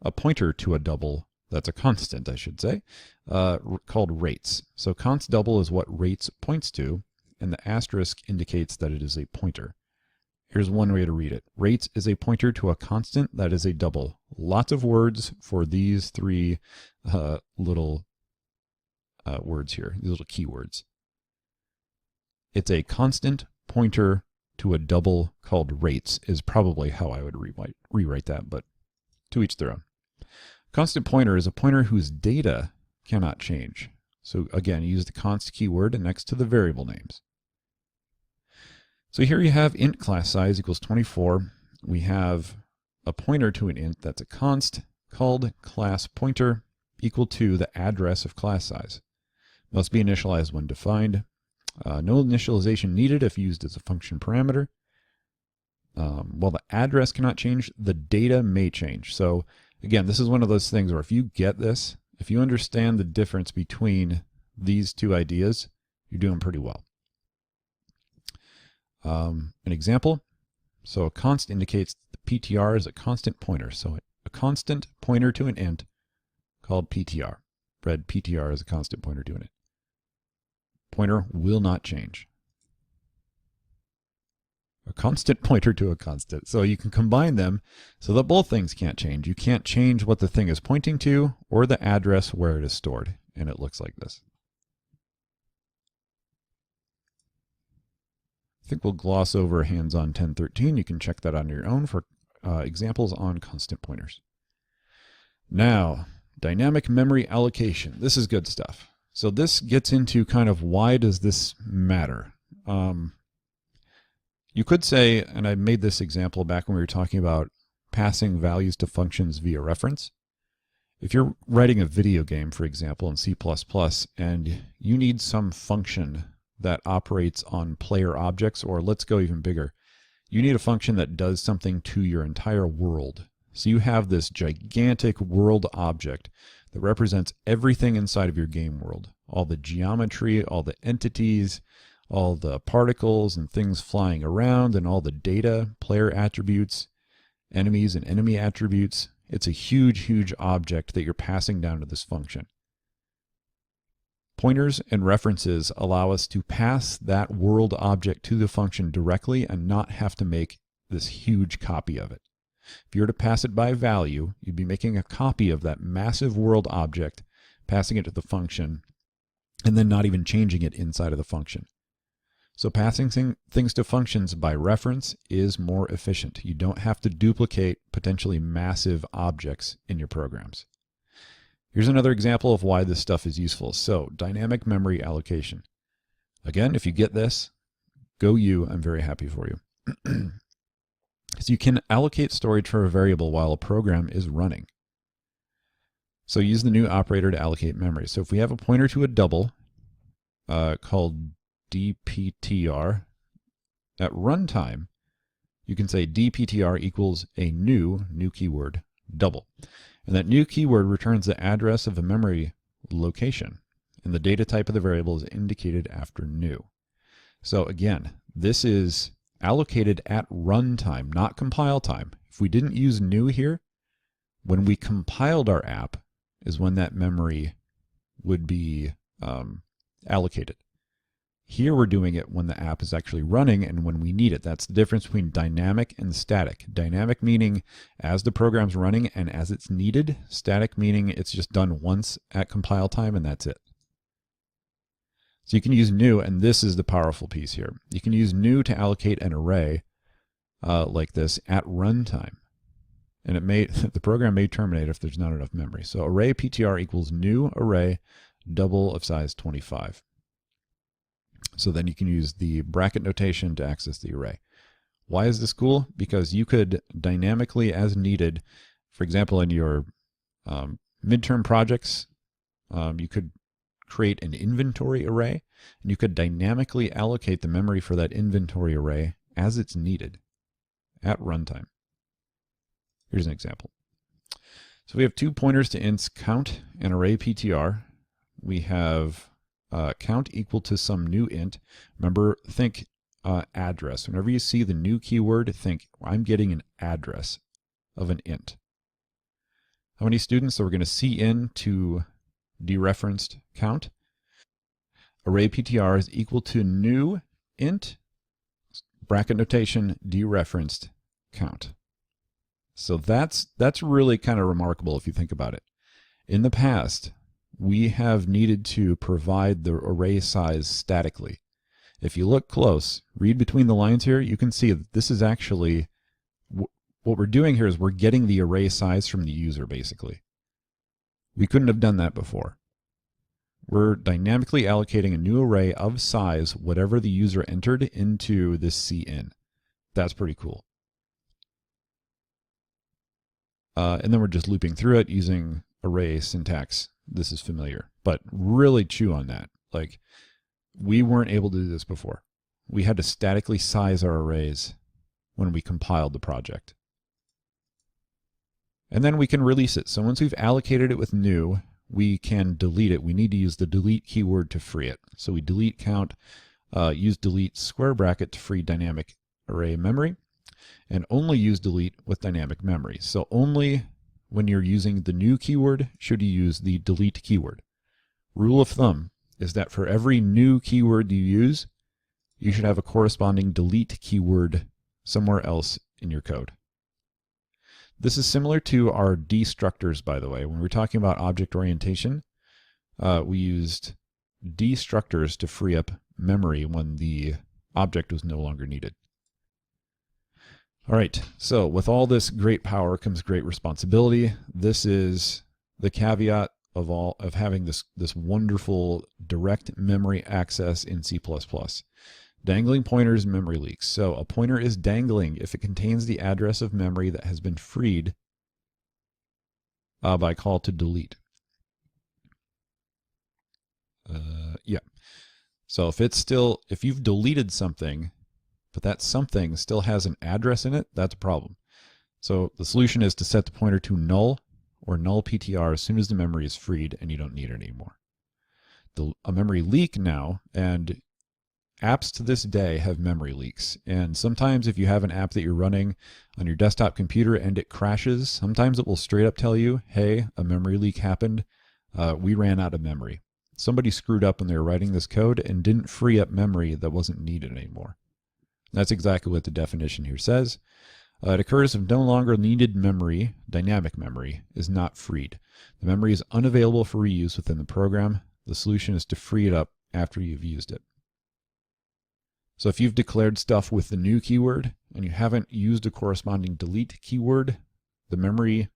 a pointer to a double, that's a constant, I should say, called rates. So const double is what rates points to, and the asterisk indicates that it is a pointer. Here's one way to read it. Rates is a pointer to a constant that is a double. Lots of words for these three little words here, these little keywords. It's a constant pointer to a double called rates is probably how I would rewrite that, but to each their own. Constant pointer is a pointer whose data cannot change. So again, use the const keyword next to the variable names. So here you have int class size equals 24. We have a pointer to an int that's a const called class pointer equal to the address of class size. Must be initialized when defined. No initialization needed if used as a function parameter. While the address cannot change, the data may change. So again, this is one of those things where if you get this, if you understand the difference between these two ideas, you're doing pretty well. An example, so a const indicates the PTR is a constant pointer. So a constant pointer to an int called PTR. Read PTR as a constant pointer to an int. Pointer will not change. A constant pointer to a constant. So you can combine them so that both things can't change. You can't change what the thing is pointing to or the address where it is stored. And it looks like this. I think we'll gloss over hands-on 1013. You can check that on your own for examples on constant pointers. Now, dynamic memory allocation. This is good stuff. So this gets into kind of why does this matter? You could say, and I made this example back when we were talking about passing values to functions via reference. If you're writing a video game, for example, in C++, and you need some function that operates on player objects, or let's go even bigger, you need a function that does something to your entire world. So you have this gigantic world object that represents everything inside of your game world. All the geometry, all the entities, all the particles and things flying around, and all the data, player attributes, enemies and enemy attributes. It's a huge, huge object that you're passing down to this function. Pointers and references allow us to pass that world object to the function directly and not have to make this huge copy of it. If you were to pass it by value, you'd be making a copy of that massive world object, passing it to the function, and then not even changing it inside of the function. So passing things to functions by reference is more efficient. You don't have to duplicate potentially massive objects in your programs. Here's another example of why this stuff is useful. So dynamic memory allocation. Again, if you get this, go you. I'm very happy for you. So you can allocate storage for a variable while a program is running. So use the new operator to allocate memory. So if we have a pointer to a double called dptr, at runtime, you can say dptr equals a new keyword, double. And that new keyword returns the address of a memory location. And the data type of the variable is indicated after new. So again, this is allocated at runtime, not compile time. If we didn't use new here, when we compiled our app is when that memory would be allocated. Here we're doing it when the app is actually running and when we need it. That's the difference between dynamic and static. Dynamic meaning as the program's running and as it's needed. Static meaning it's just done once at compile time and that's it. So you can use new, and this is the powerful piece here. You can use new to allocate an array like this at runtime. And the program may terminate if there's not enough memory. So array PTR equals new array double of size 25. So then you can use the bracket notation to access the array. Why is this cool? Because you could dynamically, as needed, for example, in your midterm projects, you could create an inventory array, and you could dynamically allocate the memory for that inventory array as it's needed at runtime. Here's an example. So we have two pointers to ints count and array PTR. We have count equal to some new int. Remember, think address. Whenever you see the new keyword, think I'm getting an address of an int. How many students? So we're going to cin to dereferenced count. Array PTR is equal to new int, bracket notation, dereferenced count. So that's really kind of remarkable if you think about it. In the past, we have needed to provide the array size statically. If you look close, read between the lines here, you can see that this is actually, what we're doing here is we're getting the array size from the user, basically. We couldn't have done that before. We're dynamically allocating a new array of size, whatever the user entered, into this cin. That's pretty cool. And then we're just looping through it using array syntax. This is familiar, but really chew on that. Like, we weren't able to do this before. We had to statically size our arrays when we compiled the project. And then we can release it. So once we've allocated it with new, we can delete it. We need to use the delete keyword to free it. So we delete count, use delete square bracket to free dynamic array memory, and only use delete with dynamic memory. So only when you're using the new keyword should you use the delete keyword. Rule of thumb is that for every new keyword you use, you should have a corresponding delete keyword somewhere else in your code. This is similar to our destructors, by the way. When we're talking about object orientation, we used destructors to free up memory when the object was no longer needed. All right, so with all this great power comes great responsibility. This is the caveat of having this wonderful direct memory access in C++. Dangling pointers, memory leaks. So a pointer is dangling if it contains the address of memory that has been freed by call to delete. Yeah. So if you've deleted something, but that something still has an address in it, that's a problem. So the solution is to set the pointer to null or null PTR as soon as the memory is freed and you don't need it anymore. A memory leak now, and apps to this day have memory leaks. And sometimes if you have an app that you're running on your desktop computer and it crashes, sometimes it will straight up tell you, hey, a memory leak happened. We ran out of memory. Somebody screwed up when they were writing this code and didn't free up memory that wasn't needed anymore. That's exactly what the definition here says. It occurs if no longer needed memory, dynamic memory, is not freed. The memory is unavailable for reuse within the program. The solution is to free it up after you've used it. So if you've declared stuff with the new keyword and you haven't used a corresponding delete keyword, the memory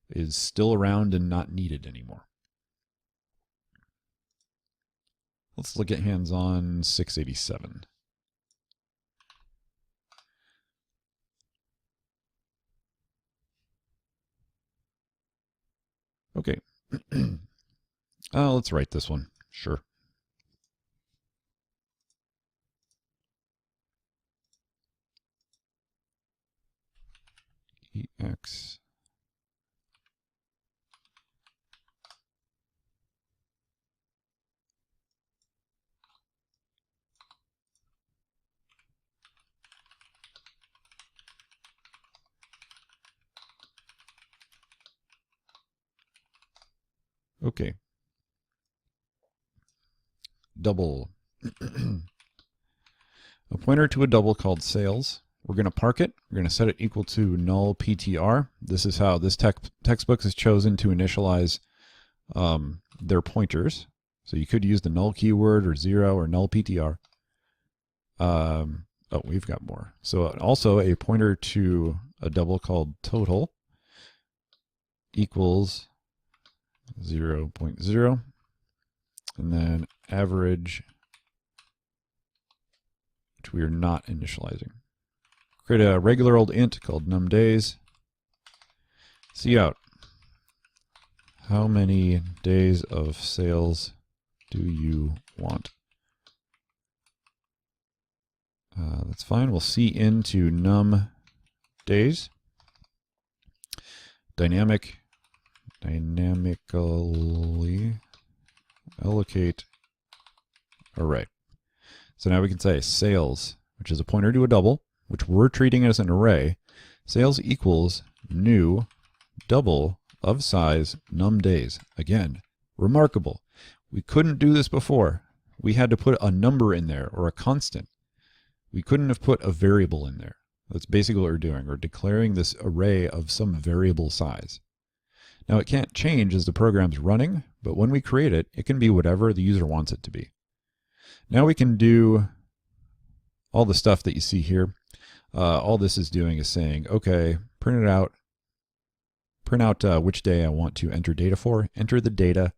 is still around and not needed anymore. Let's look at hands-on 687. Okay, let's write this one, sure. EX Okay. Double. A pointer to a double called sales. We're going to park it. We're going to set it equal to null PTR. This is how this textbook has chosen to initialize their pointers. So you could use the null keyword or 0 or null PTR. Oh, we've got more. So also a pointer to a double called total equals 0.0. And then average, which we are not initializing. Create a regular old int called numDays. Cout. How many days of sales do you want? That's fine. We'll see into numDays. Dynamically allocate array. So now we can say sales, which is a pointer to a double, which we're treating as an array. Sales equals new double of size numDays. Again, remarkable. We couldn't do this before. We had to put a number in there or a constant. We couldn't have put a variable in there. That's basically what we're doing. We're declaring this array of some variable size. Now it can't change as the program's running, but when we create it, it can be whatever the user wants it to be. Now we can do all the stuff that you see here. All this is doing is saying, okay, print out which day I want to enter data for, enter the data,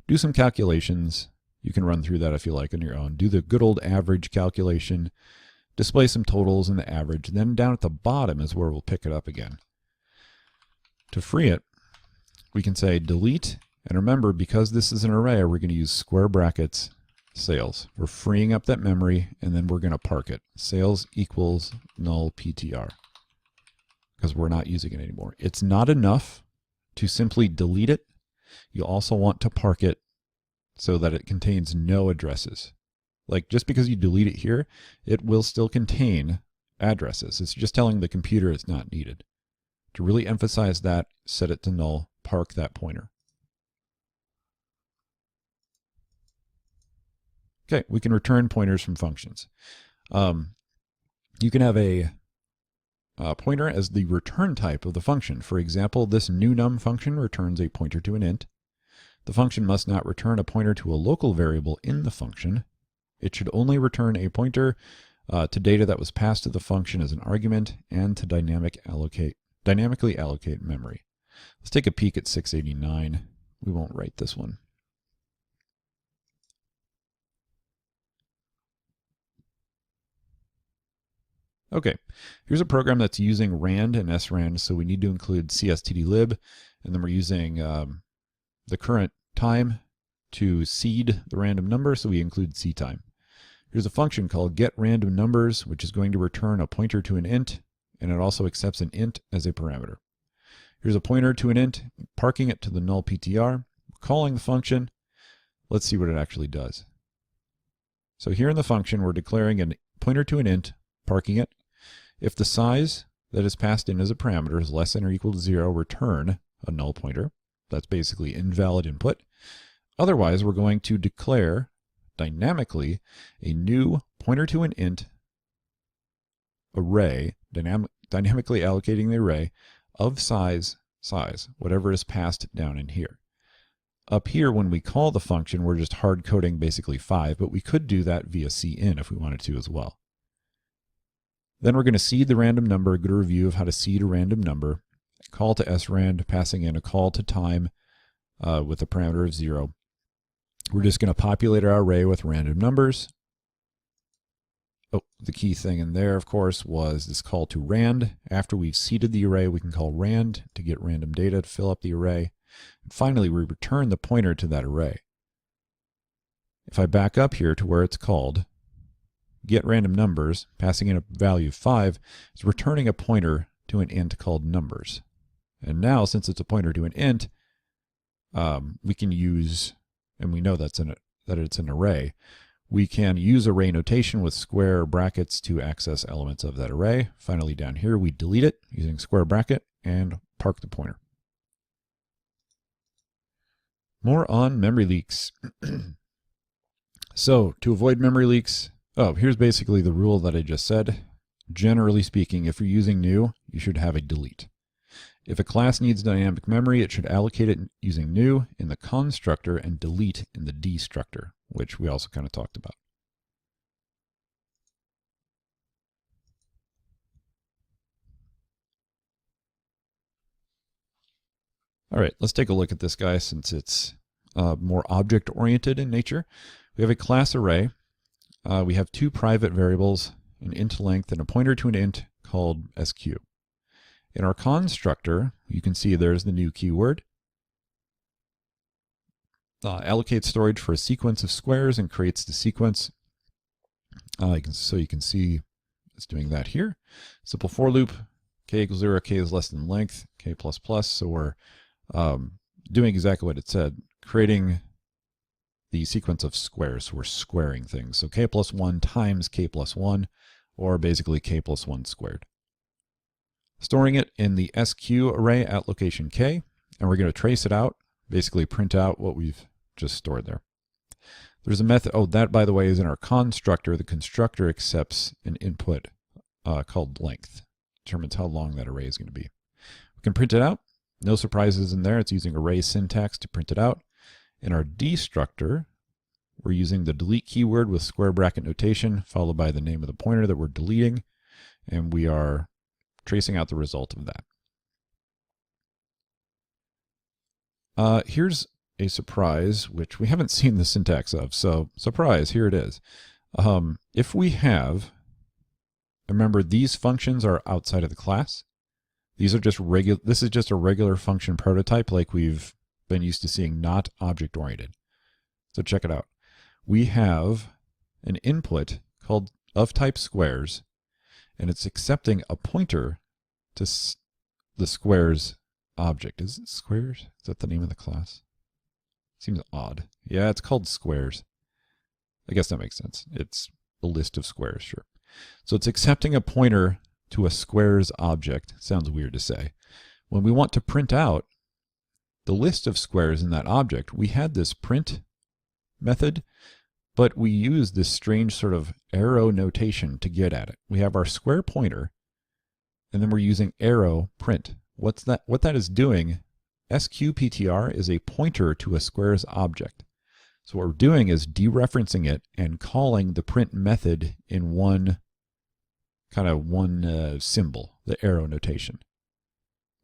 do some calculations. You can run through that if you like on your own. Do the good old average calculation, display some totals in the average. Then down at the bottom is where we'll pick it up again. To free it, we can say delete. And remember, because this is an array, we're going to use square brackets sales. We're freeing up that memory, and then we're going to park it. Sales equals null PTR, because we're not using it anymore. It's not enough to simply delete it. You also want to park it so that it contains no addresses. Like, just because you delete it here, it will still contain addresses. It's just telling the computer it's not needed. To really emphasize that, set it to null, park that pointer. Okay, we can return pointers from functions. You can have a pointer as the return type of the function. For example, this new num function returns a pointer to an int. The function must not return a pointer to a local variable in the function. It should only return a pointer to data that was passed to the function as an argument and to dynamically allocate memory. Let's take a peek at 689. We won't write this one. Okay, here's a program that's using rand and srand, so we need to include cstdlib, and then we're using the current time to seed the random number, so we include ctime. Here's a function called getRandomNumbers, which is going to return a pointer to an int, and it also accepts an int as a parameter. Here's a pointer to an int, parking it to the null PTR, calling the function. Let's see what it actually does. So here in the function, we're declaring a pointer to an int, parking it. If the size that is passed in as a parameter is less than or equal to 0, return a null pointer. That's basically invalid input. Otherwise, we're going to declare dynamically a new pointer to an int array, dynamically allocating the array of size, whatever is passed down in here. Up here, when we call the function, we're just hard coding basically 5, but we could do that via cin if we wanted to as well. Then we're going to seed the random number, a good review of how to seed a random number, call to srand, passing in a call to time with a parameter of 0. We're just going to populate our array with random numbers. Oh, the key thing in there, of course, was this call to rand. After we've seeded the array, we can call rand to get random data to fill up the array. And finally, we return the pointer to that array. If I back up here to where it's called getRandomNumbers, passing in a value of 5, is returning a pointer to an int called numbers. And now, since it's a pointer to an int, we can use, and we know that it's an array, we can use array notation with square brackets to access elements of that array. Finally, down here, we delete it using square bracket and park the pointer. More on memory leaks. So to avoid memory leaks, here's basically the rule that I just said. Generally speaking, if you're using new, you should have a delete. If a class needs dynamic memory, it should allocate it using new in the constructor and delete in the destructor, which we also kind of talked about. All right, let's take a look at this guy since it's more object-oriented in nature. We have a class array. We have two private variables, an int length and a pointer to an int called sq. In our constructor, you can see there's the new keyword. Allocates storage for a sequence of squares and creates the sequence. So you can see it's doing that here. Simple for loop, k equals 0, k is less than length, k plus plus. So we're doing exactly what it said, creating the sequence of squares. So we're squaring things. So k plus 1 times k plus 1, or basically k plus 1 squared. Storing it in the sq array at location k, and we're going to trace it out, basically print out what we've just stored there. There's a method, that by the way is in our constructor. The constructor accepts an input called length, determines how long that array is going to be. We can print it out. No surprises in there. It's using array syntax to print it out. In our destructor, we're using the delete keyword with square bracket notation, followed by the name of the pointer that we're deleting, and we are tracing out the result of that. Here's a surprise, which we haven't seen the syntax of. So surprise, here it is. If we have, remember these functions are outside of the class. These are just regular, this is just a regular function prototype like we've been used to seeing, not object oriented. So check it out. We have an input called of type squares, and it's accepting a pointer to the squares object. Is it squares? Is that the name of the class? Seems odd. Yeah, it's called squares. I guess that makes sense. It's a list of squares, sure. So it's accepting a pointer to a squares object. Sounds weird to say. When we want to print out the list of squares in that object, we had this print method, but we use this strange sort of arrow notation to get at it. We have our square pointer, and then we're using arrow print. What that is doing, sqptr is a pointer to a squares object. So what we're doing is dereferencing it and calling the print method in one symbol, the arrow notation.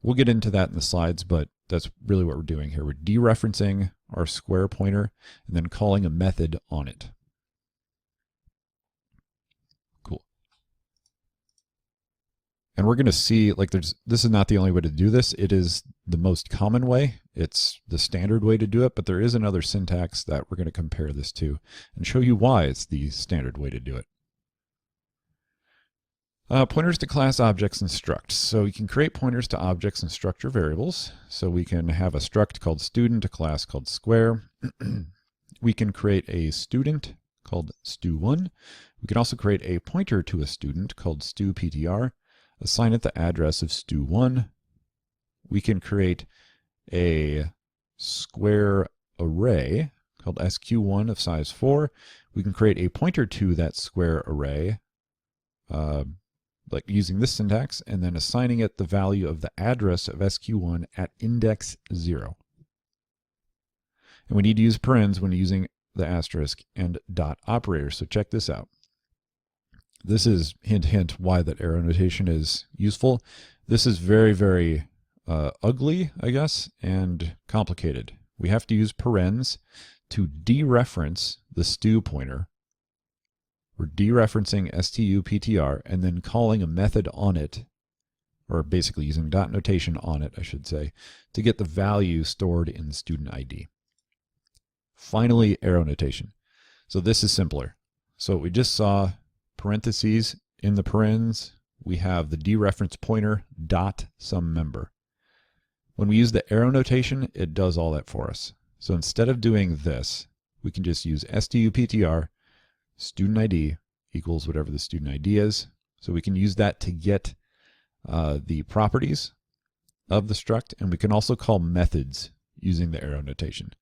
We'll get into that in the slides, but that's really what we're doing here. We're dereferencing our square pointer and then calling a method on it. Cool. And we're going to see, this is not the only way to do this. It is the most common way. It's the standard way to do it, but there is another syntax that we're going to compare this to and show you why it's the standard way to do it. Pointers to class objects and structs. So you can create pointers to objects and structure variables. So we can have a struct called student, a class called square. We can create a student called stu1. We can also create a pointer to a student called stuptr, assign it the address of stu1. We can create a square array called sq1 of size 4. We can create a pointer to that square array, like using this syntax, and then assigning it the value of the address of sq1 at index 0. And we need to use parens when using the asterisk and dot operator. So check this out. This is, hint, hint, why that arrow notation is useful. This is very, very ugly, I guess, and complicated. We have to use parens to dereference the stu pointer. We're dereferencing stuptr and then calling a method on it, or basically using dot notation on it, I should say, to get the value stored in the student ID. Finally, arrow notation. So this is simpler. So we just saw parentheses. In the parens, we have the dereference pointer dot some member. When we use the arrow notation, it does all that for us. So instead of doing this, we can just use stuptr student ID equals whatever the student ID is. So we can use that to get the properties of the struct, and we can also call methods using the arrow notation.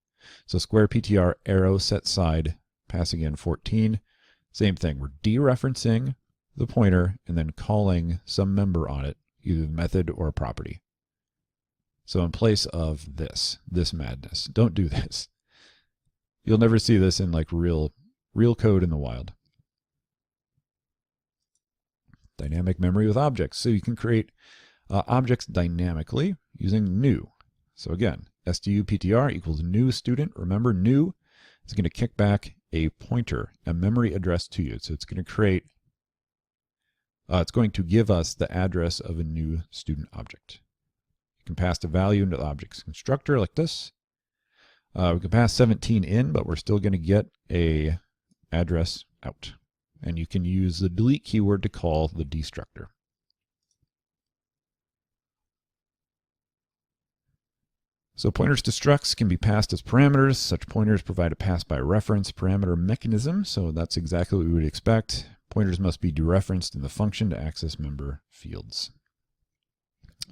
So square PTR arrow set side, passing in 14. Same thing. We're dereferencing the pointer and then calling some member on it, either the method or a property. So in place of this madness, don't do this. You'll never see this in like real code in the wild. Dynamic memory with objects. So you can create objects dynamically using new. So again, stuptr equals new student. Remember, new is going to kick back a pointer, a memory address to you. So it's going to create, it's going to give us the address of a new student object. You can pass the value into the object's constructor like this. We can pass 17 in, but we're still going to get a address out. And you can use the delete keyword to call the destructor. So pointers to structs can be passed as parameters. Such pointers provide a pass by reference parameter mechanism. So that's exactly what we would expect. Pointers must be dereferenced in the function to access member fields.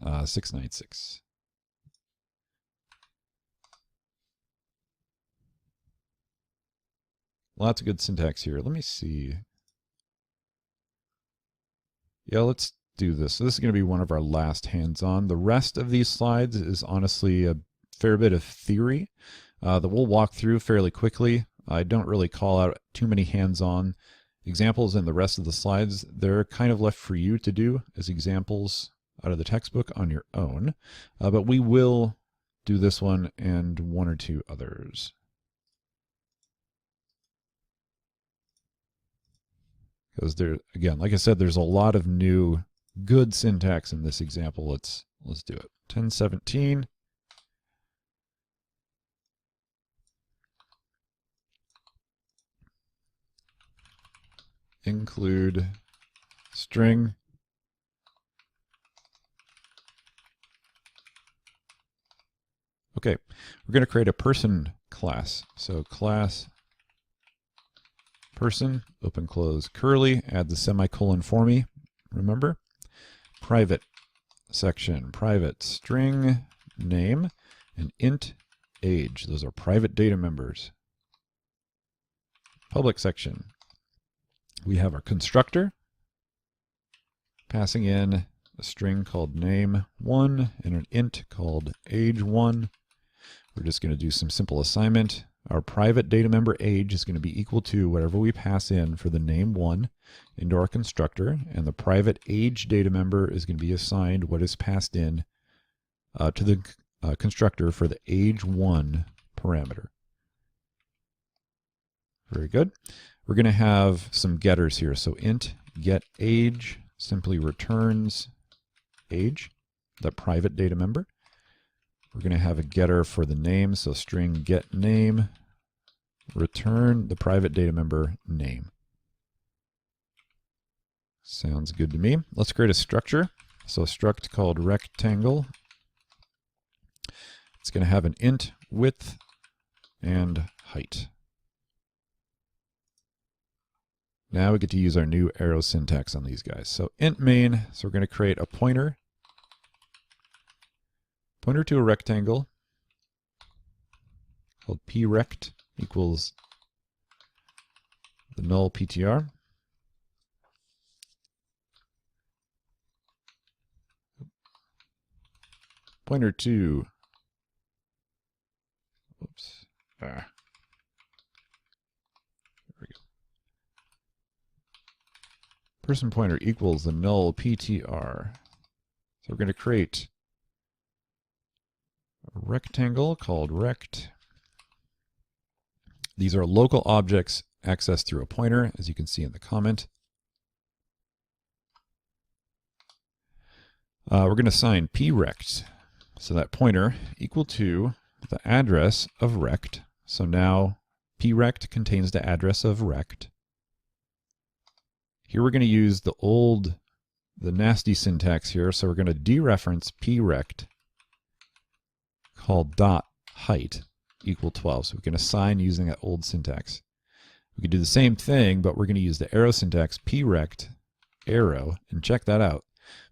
696. Lots of good syntax here. Let me see. Yeah, let's do this. So this is going to be one of our last hands-on. The rest of these slides is honestly a fair bit of theory that we'll walk through fairly quickly. I don't really call out too many hands-on examples in the rest of the slides. They're kind of left for you to do as examples out of the textbook on your own. But we will do this one and one or two others. Because there, again, like I said, there's a lot of new good syntax in this example. Let's do it. 1017. Include string. Okay, we're going to create a person class. So class person, open close curly, add the semicolon for me, remember? Private section, private string name, and int age. Those are private data members. Public section. We have our constructor passing in a string called name1 and an int called age1. We're just going to do some simple assignment. Our private data member age is going to be equal to whatever we pass in for the name1 into our constructor, and the private age data member is going to be assigned what is passed in to the constructor for the age1 parameter. Very good. We're going to have some getters here. So int get age simply returns age, the private data member. We're going to have a getter for the name, so string get name, return the private data member name. Sounds good to me. Let's create a structure. So a struct called rectangle. It's going to have an int width and height. Now we get to use our new arrow syntax on these guys. So int main, so we're going to create a pointer to a rectangle called prect equals the null PTR. Pointer to, oops, there we go. Person pointer equals the null PTR. So we're going to create a rectangle called rect. These are local objects accessed through a pointer, as you can see in the comment. We're going to assign prect, so that pointer equal to the address of rect. So now prect contains the address of rect. Here we're going to use the nasty syntax here, so we're going to dereference prect called dot height equal 12. So we can assign using that old syntax. We can do the same thing, but we're going to use the arrow syntax prect arrow, and check that out.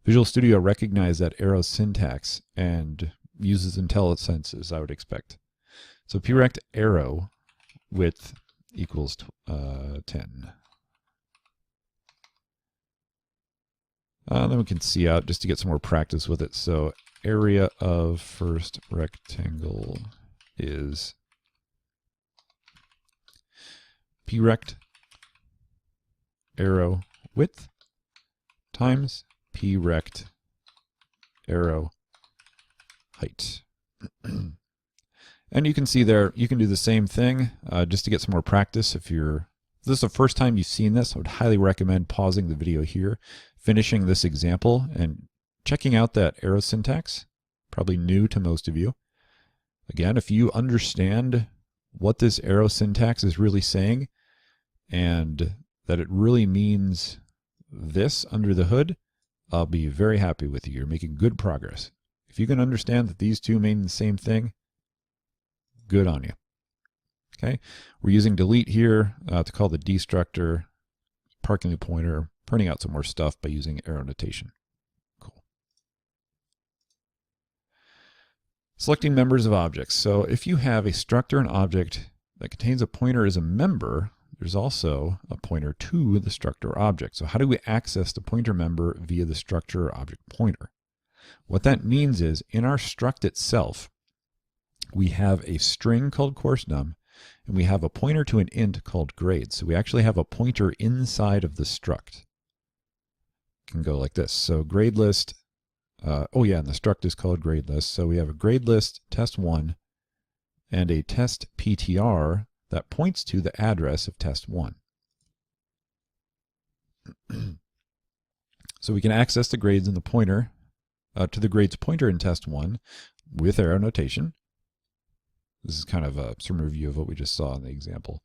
Visual Studio recognized that arrow syntax and uses IntelliSense as I would expect. So prect arrow width equals 10. Then we can see out just to get some more practice with it. So area of first rectangle is prect arrow width times prect arrow height. And you can see there, you can do the same thing just to get some more practice. If this is the first time you've seen this, I would highly recommend pausing the video here, finishing this example, and checking out that arrow syntax, probably new to most of you. Again, if you understand what this arrow syntax is really saying, and that it really means this under the hood, I'll be very happy with you. You're making good progress. If you can understand that these two mean the same thing, good on you. Okay, we're using delete here to call the destructor, parking the pointer, printing out some more stuff by using arrow notation. Cool. Selecting members of objects. So if you have a struct or an object that contains a pointer as a member, there's also a pointer to the struct or object. So how do we access the pointer member via the structure or object pointer? What that means is in our struct itself, we have a string called course num, and we have a pointer to an int called grade. So we actually have a pointer inside of the struct. It can go like this. So grade list, and the struct is called grade list. So we have a grade list test1 and a test PTR that points to the address of test1. So we can access the grades in the pointer to the grades pointer in test1 with arrow notation. This is kind of some review of what we just saw in the example.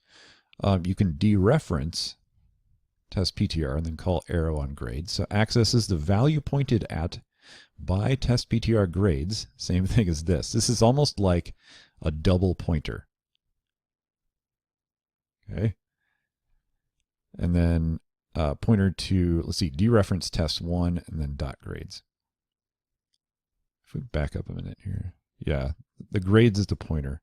You can dereference test PTR and then call arrow on grades. So accesses the value pointed at by test PTR grades. Same thing as this. This is almost like a double pointer. Okay. And then pointer to, let's see, dereference test1 and then dot grades. If we back up a minute here. Yeah, the grades is the pointer.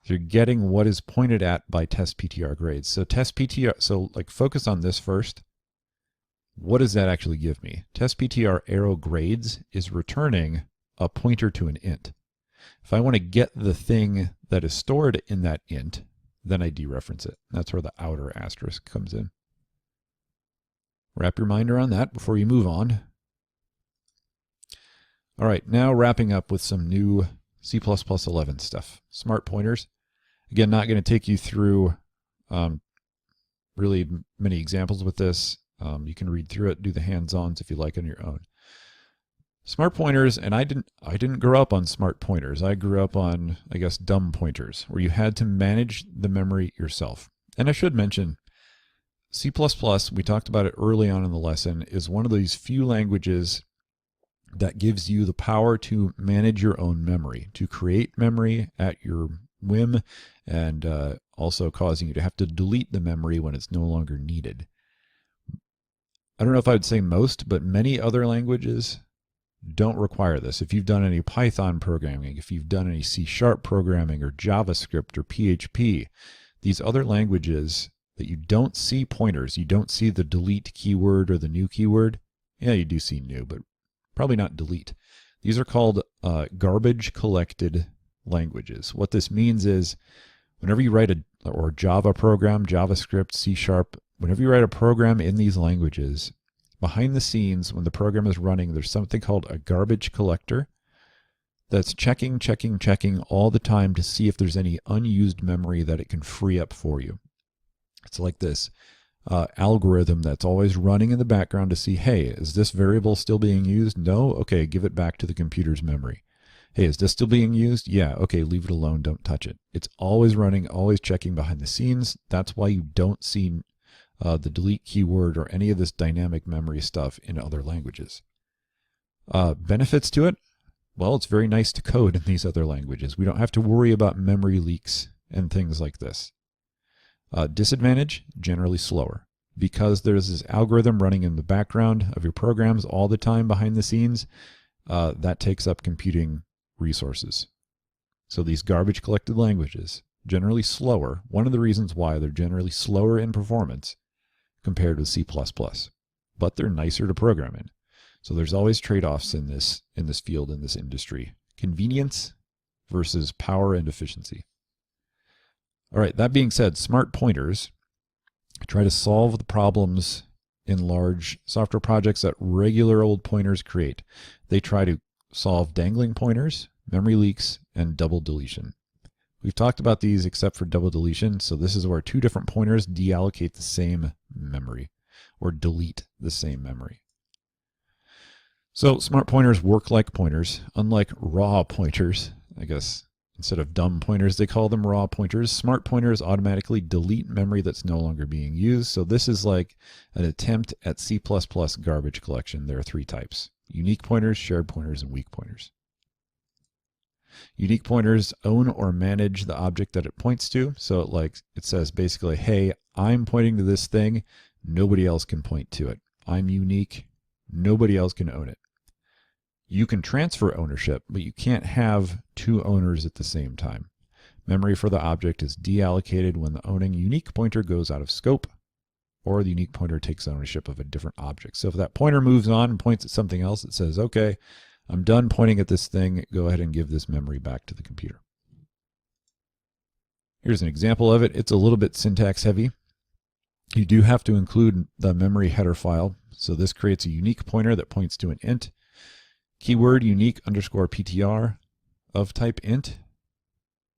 You're getting what is pointed at by test PTR grades. So test PTR, so like focus on this first. What does that actually give me? Test PTR arrow grades is returning a pointer to an int. If I want to get the thing that is stored in that int, then I dereference it. That's where the outer asterisk comes in. Wrap your mind around that before you move on. All right, now wrapping up with some new C++ 11 stuff. Smart pointers. Again, not going to take you through really many examples with this. You can read through it, do the hands-ons if you like on your own. Smart pointers, and I didn't grow up on smart pointers. I grew up on, I guess, dumb pointers, where you had to manage the memory yourself. And I should mention, C++, we talked about it early on in the lesson, is one of these few languages that gives you the power to manage your own memory, to create memory at your whim, and also causing you to have to delete the memory when it's no longer needed. I don't know if I would say most, but many other languages don't require this. If you've done any Python programming, if you've done any C# programming or JavaScript or PHP, these other languages that you don't see pointers, you don't see the delete keyword or the new keyword. Yeah, you do see new, but probably not delete. These are called garbage collected languages. What this means is whenever you write a Java program, JavaScript, C#, whenever you write a program in these languages, behind the scenes, when the program is running, there's something called a garbage collector that's checking all the time to see if there's any unused memory that it can free up for you. It's like this algorithm that's always running in the background to see, hey, is this variable still being used? No? Okay, give it back to the computer's memory. Hey, is this still being used? Yeah, okay, leave it alone, don't touch it. It's always running, always checking behind the scenes. That's why you don't see the delete keyword or any of this dynamic memory stuff in other languages. Benefits to it? Well, it's very nice to code in these other languages. We don't have to worry about memory leaks and things like this. Disadvantage, generally slower. Because there's this algorithm running in the background of your programs all the time behind the scenes, that takes up computing resources. So these garbage collected languages, generally slower, one of the reasons why they're generally slower in performance compared with C++, but they're nicer to program in. So there's always trade-offs in this field, in this industry. Convenience versus power and efficiency. All right, that being said, smart pointers try to solve the problems in large software projects that regular old pointers create. They try to solve dangling pointers, memory leaks, and double deletion. We've talked about these except for double deletion, so this is where two different pointers deallocate the same memory or delete the same memory. So smart pointers work like pointers, unlike raw pointers. I guess instead of dumb pointers, they call them raw pointers. Smart pointers automatically delete memory that's no longer being used. So this is like an attempt at C++ garbage collection. There are three types: unique pointers, shared pointers, and weak pointers. Unique pointers own or manage the object that it points to. So it says basically, hey, I'm pointing to this thing. Nobody else can point to it. I'm unique. Nobody else can own it. You can transfer ownership, but you can't have two owners at the same time. Memory for the object is deallocated when the owning unique pointer goes out of scope, or the unique pointer takes ownership of a different object. So if that pointer moves on and points at something else, it says, okay, I'm done pointing at this thing. Go ahead and give this memory back to the computer. Here's an example of it. It's a little bit syntax heavy. You do have to include the memory header file. So this creates a unique pointer that points to an int. Keyword unique underscore PTR of type int.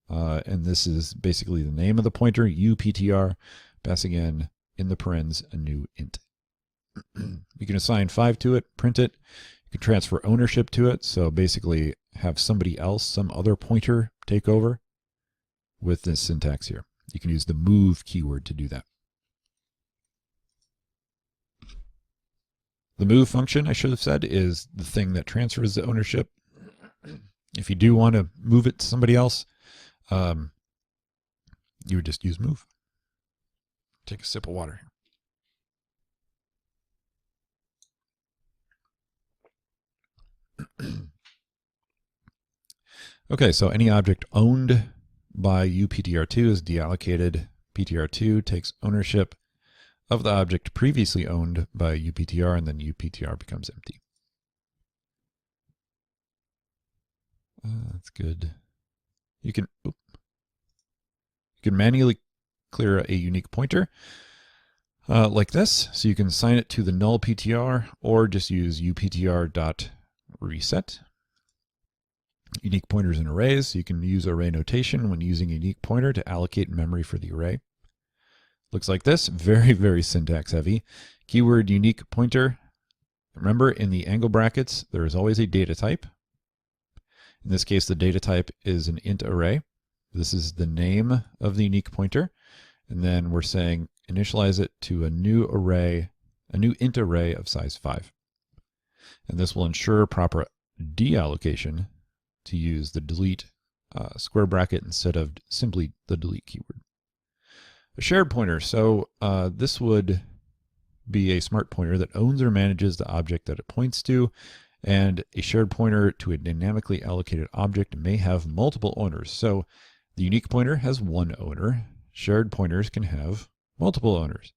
And this is basically the name of the pointer, UPTR, passing in the parens a new int. You can assign 5 to it, print it. You can transfer ownership to it. So basically have somebody else, some other pointer take over with this syntax here. You can use the move keyword to do that. The move function, I should have said, is the thing that transfers the ownership. If you do want to move it to somebody else, you would just use move. Take a sip of water here. Okay, so any object owned by UPTR2 is deallocated. PTR2 takes ownership of the object previously owned by UPTR, and then UPTR becomes empty. That's good. You can manually clear a unique pointer like this. So you can assign it to the null PTR or just use UPTR.reset. Unique pointers and arrays. You can use array notation when using a unique pointer to allocate memory for the array. Looks like this, very, very syntax heavy. Keyword unique pointer. Remember, in the angle brackets, there is always a data type. In this case, the data type is an int array. This is the name of the unique pointer. And then we're saying initialize it to a new array, a new int array of size 5. And this will ensure proper deallocation to use the delete square bracket instead of simply the delete keyword. A shared pointer. So this would be a smart pointer that owns or manages the object that it points to. And a shared pointer to a dynamically allocated object may have multiple owners. So the unique pointer has one owner. Shared pointers can have multiple owners.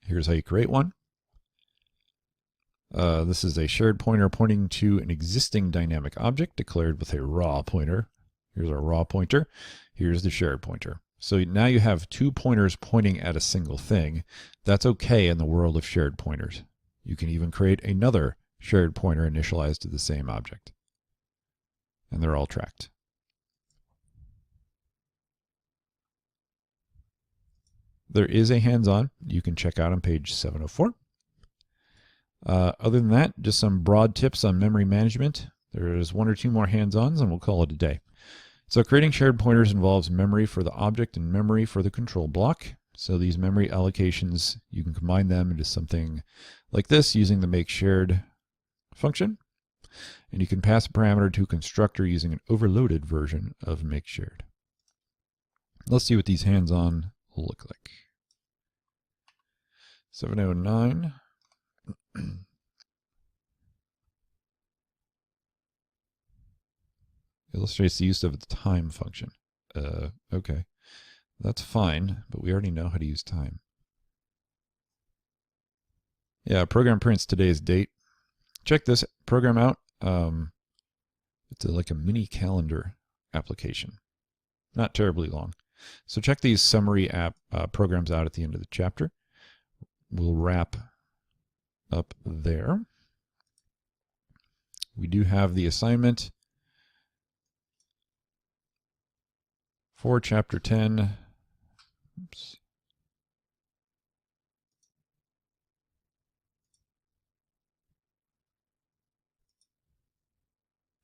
Here's how you create one. This is a shared pointer pointing to an existing dynamic object declared with a raw pointer. Here's our raw pointer. Here's the shared pointer. So now you have two pointers pointing at a single thing. That's okay in the world of shared pointers. You can even create another shared pointer initialized to the same object. And they're all tracked. There is a hands-on you can check out on page 704. Other than that, just some broad tips on memory management. There's one or two more hands-ons and we'll call it a day. So creating shared pointers involves memory for the object and memory for the control block. So these memory allocations, you can combine them into something like this using the makeShared function. And you can pass a parameter to a constructor using an overloaded version of makeShared. Let's see what these hands-on will look like. 709. illustrates the use of the time function. Okay. That's fine, but we already know how to use time. Yeah, program prints today's date. Check this program out. It's like a mini calendar application. Not terribly long. So check these summary programs out at the end of the chapter. We'll wrap up there. We do have the assignment for chapter 10. Oops.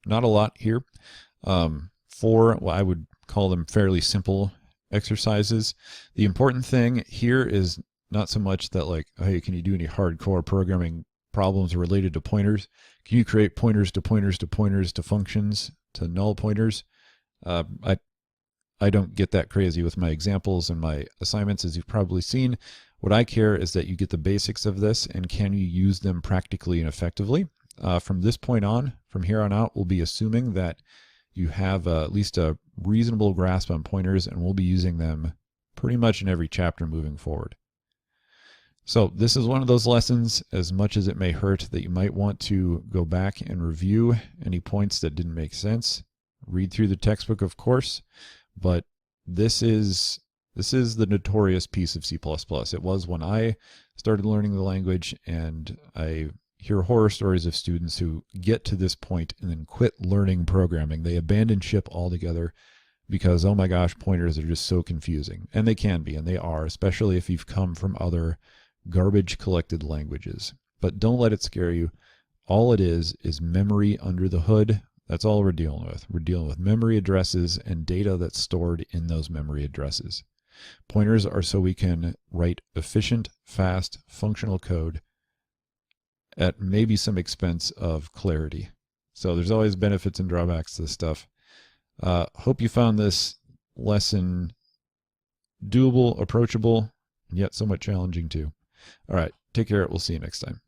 Not a lot here. For what I would call them fairly simple exercises. The important thing here is not so much that like, hey, can you do any hardcore programming problems related to pointers? Can you create pointers to pointers to pointers to functions to null pointers? I don't get that crazy with my examples and my assignments, as you've probably seen. What I care is that you get the basics of this and can you use them practically and effectively. From this point on, from here on out, we'll be assuming that you have at least a reasonable grasp on pointers, and we'll be using them pretty much in every chapter moving forward. So this is one of those lessons, as much as it may hurt, that you might want to go back and review any points that didn't make sense. Read through the textbook, of course, but this is the notorious piece of C++. It was when I started learning the language, and I hear horror stories of students who get to this point and then quit learning programming. They abandon ship altogether because, oh my gosh, pointers are just so confusing. And they can be, and they are, especially if you've come from other garbage collected languages. But don't let it scare you. All it is memory under the hood. That's all we're dealing with. We're dealing with memory addresses and data that's stored in those memory addresses. Pointers are so we can write efficient, fast, functional code at maybe some expense of clarity. So there's always benefits and drawbacks to this stuff. Hope you found this lesson doable, approachable, and yet somewhat challenging too. All right, take care. We'll see you next time.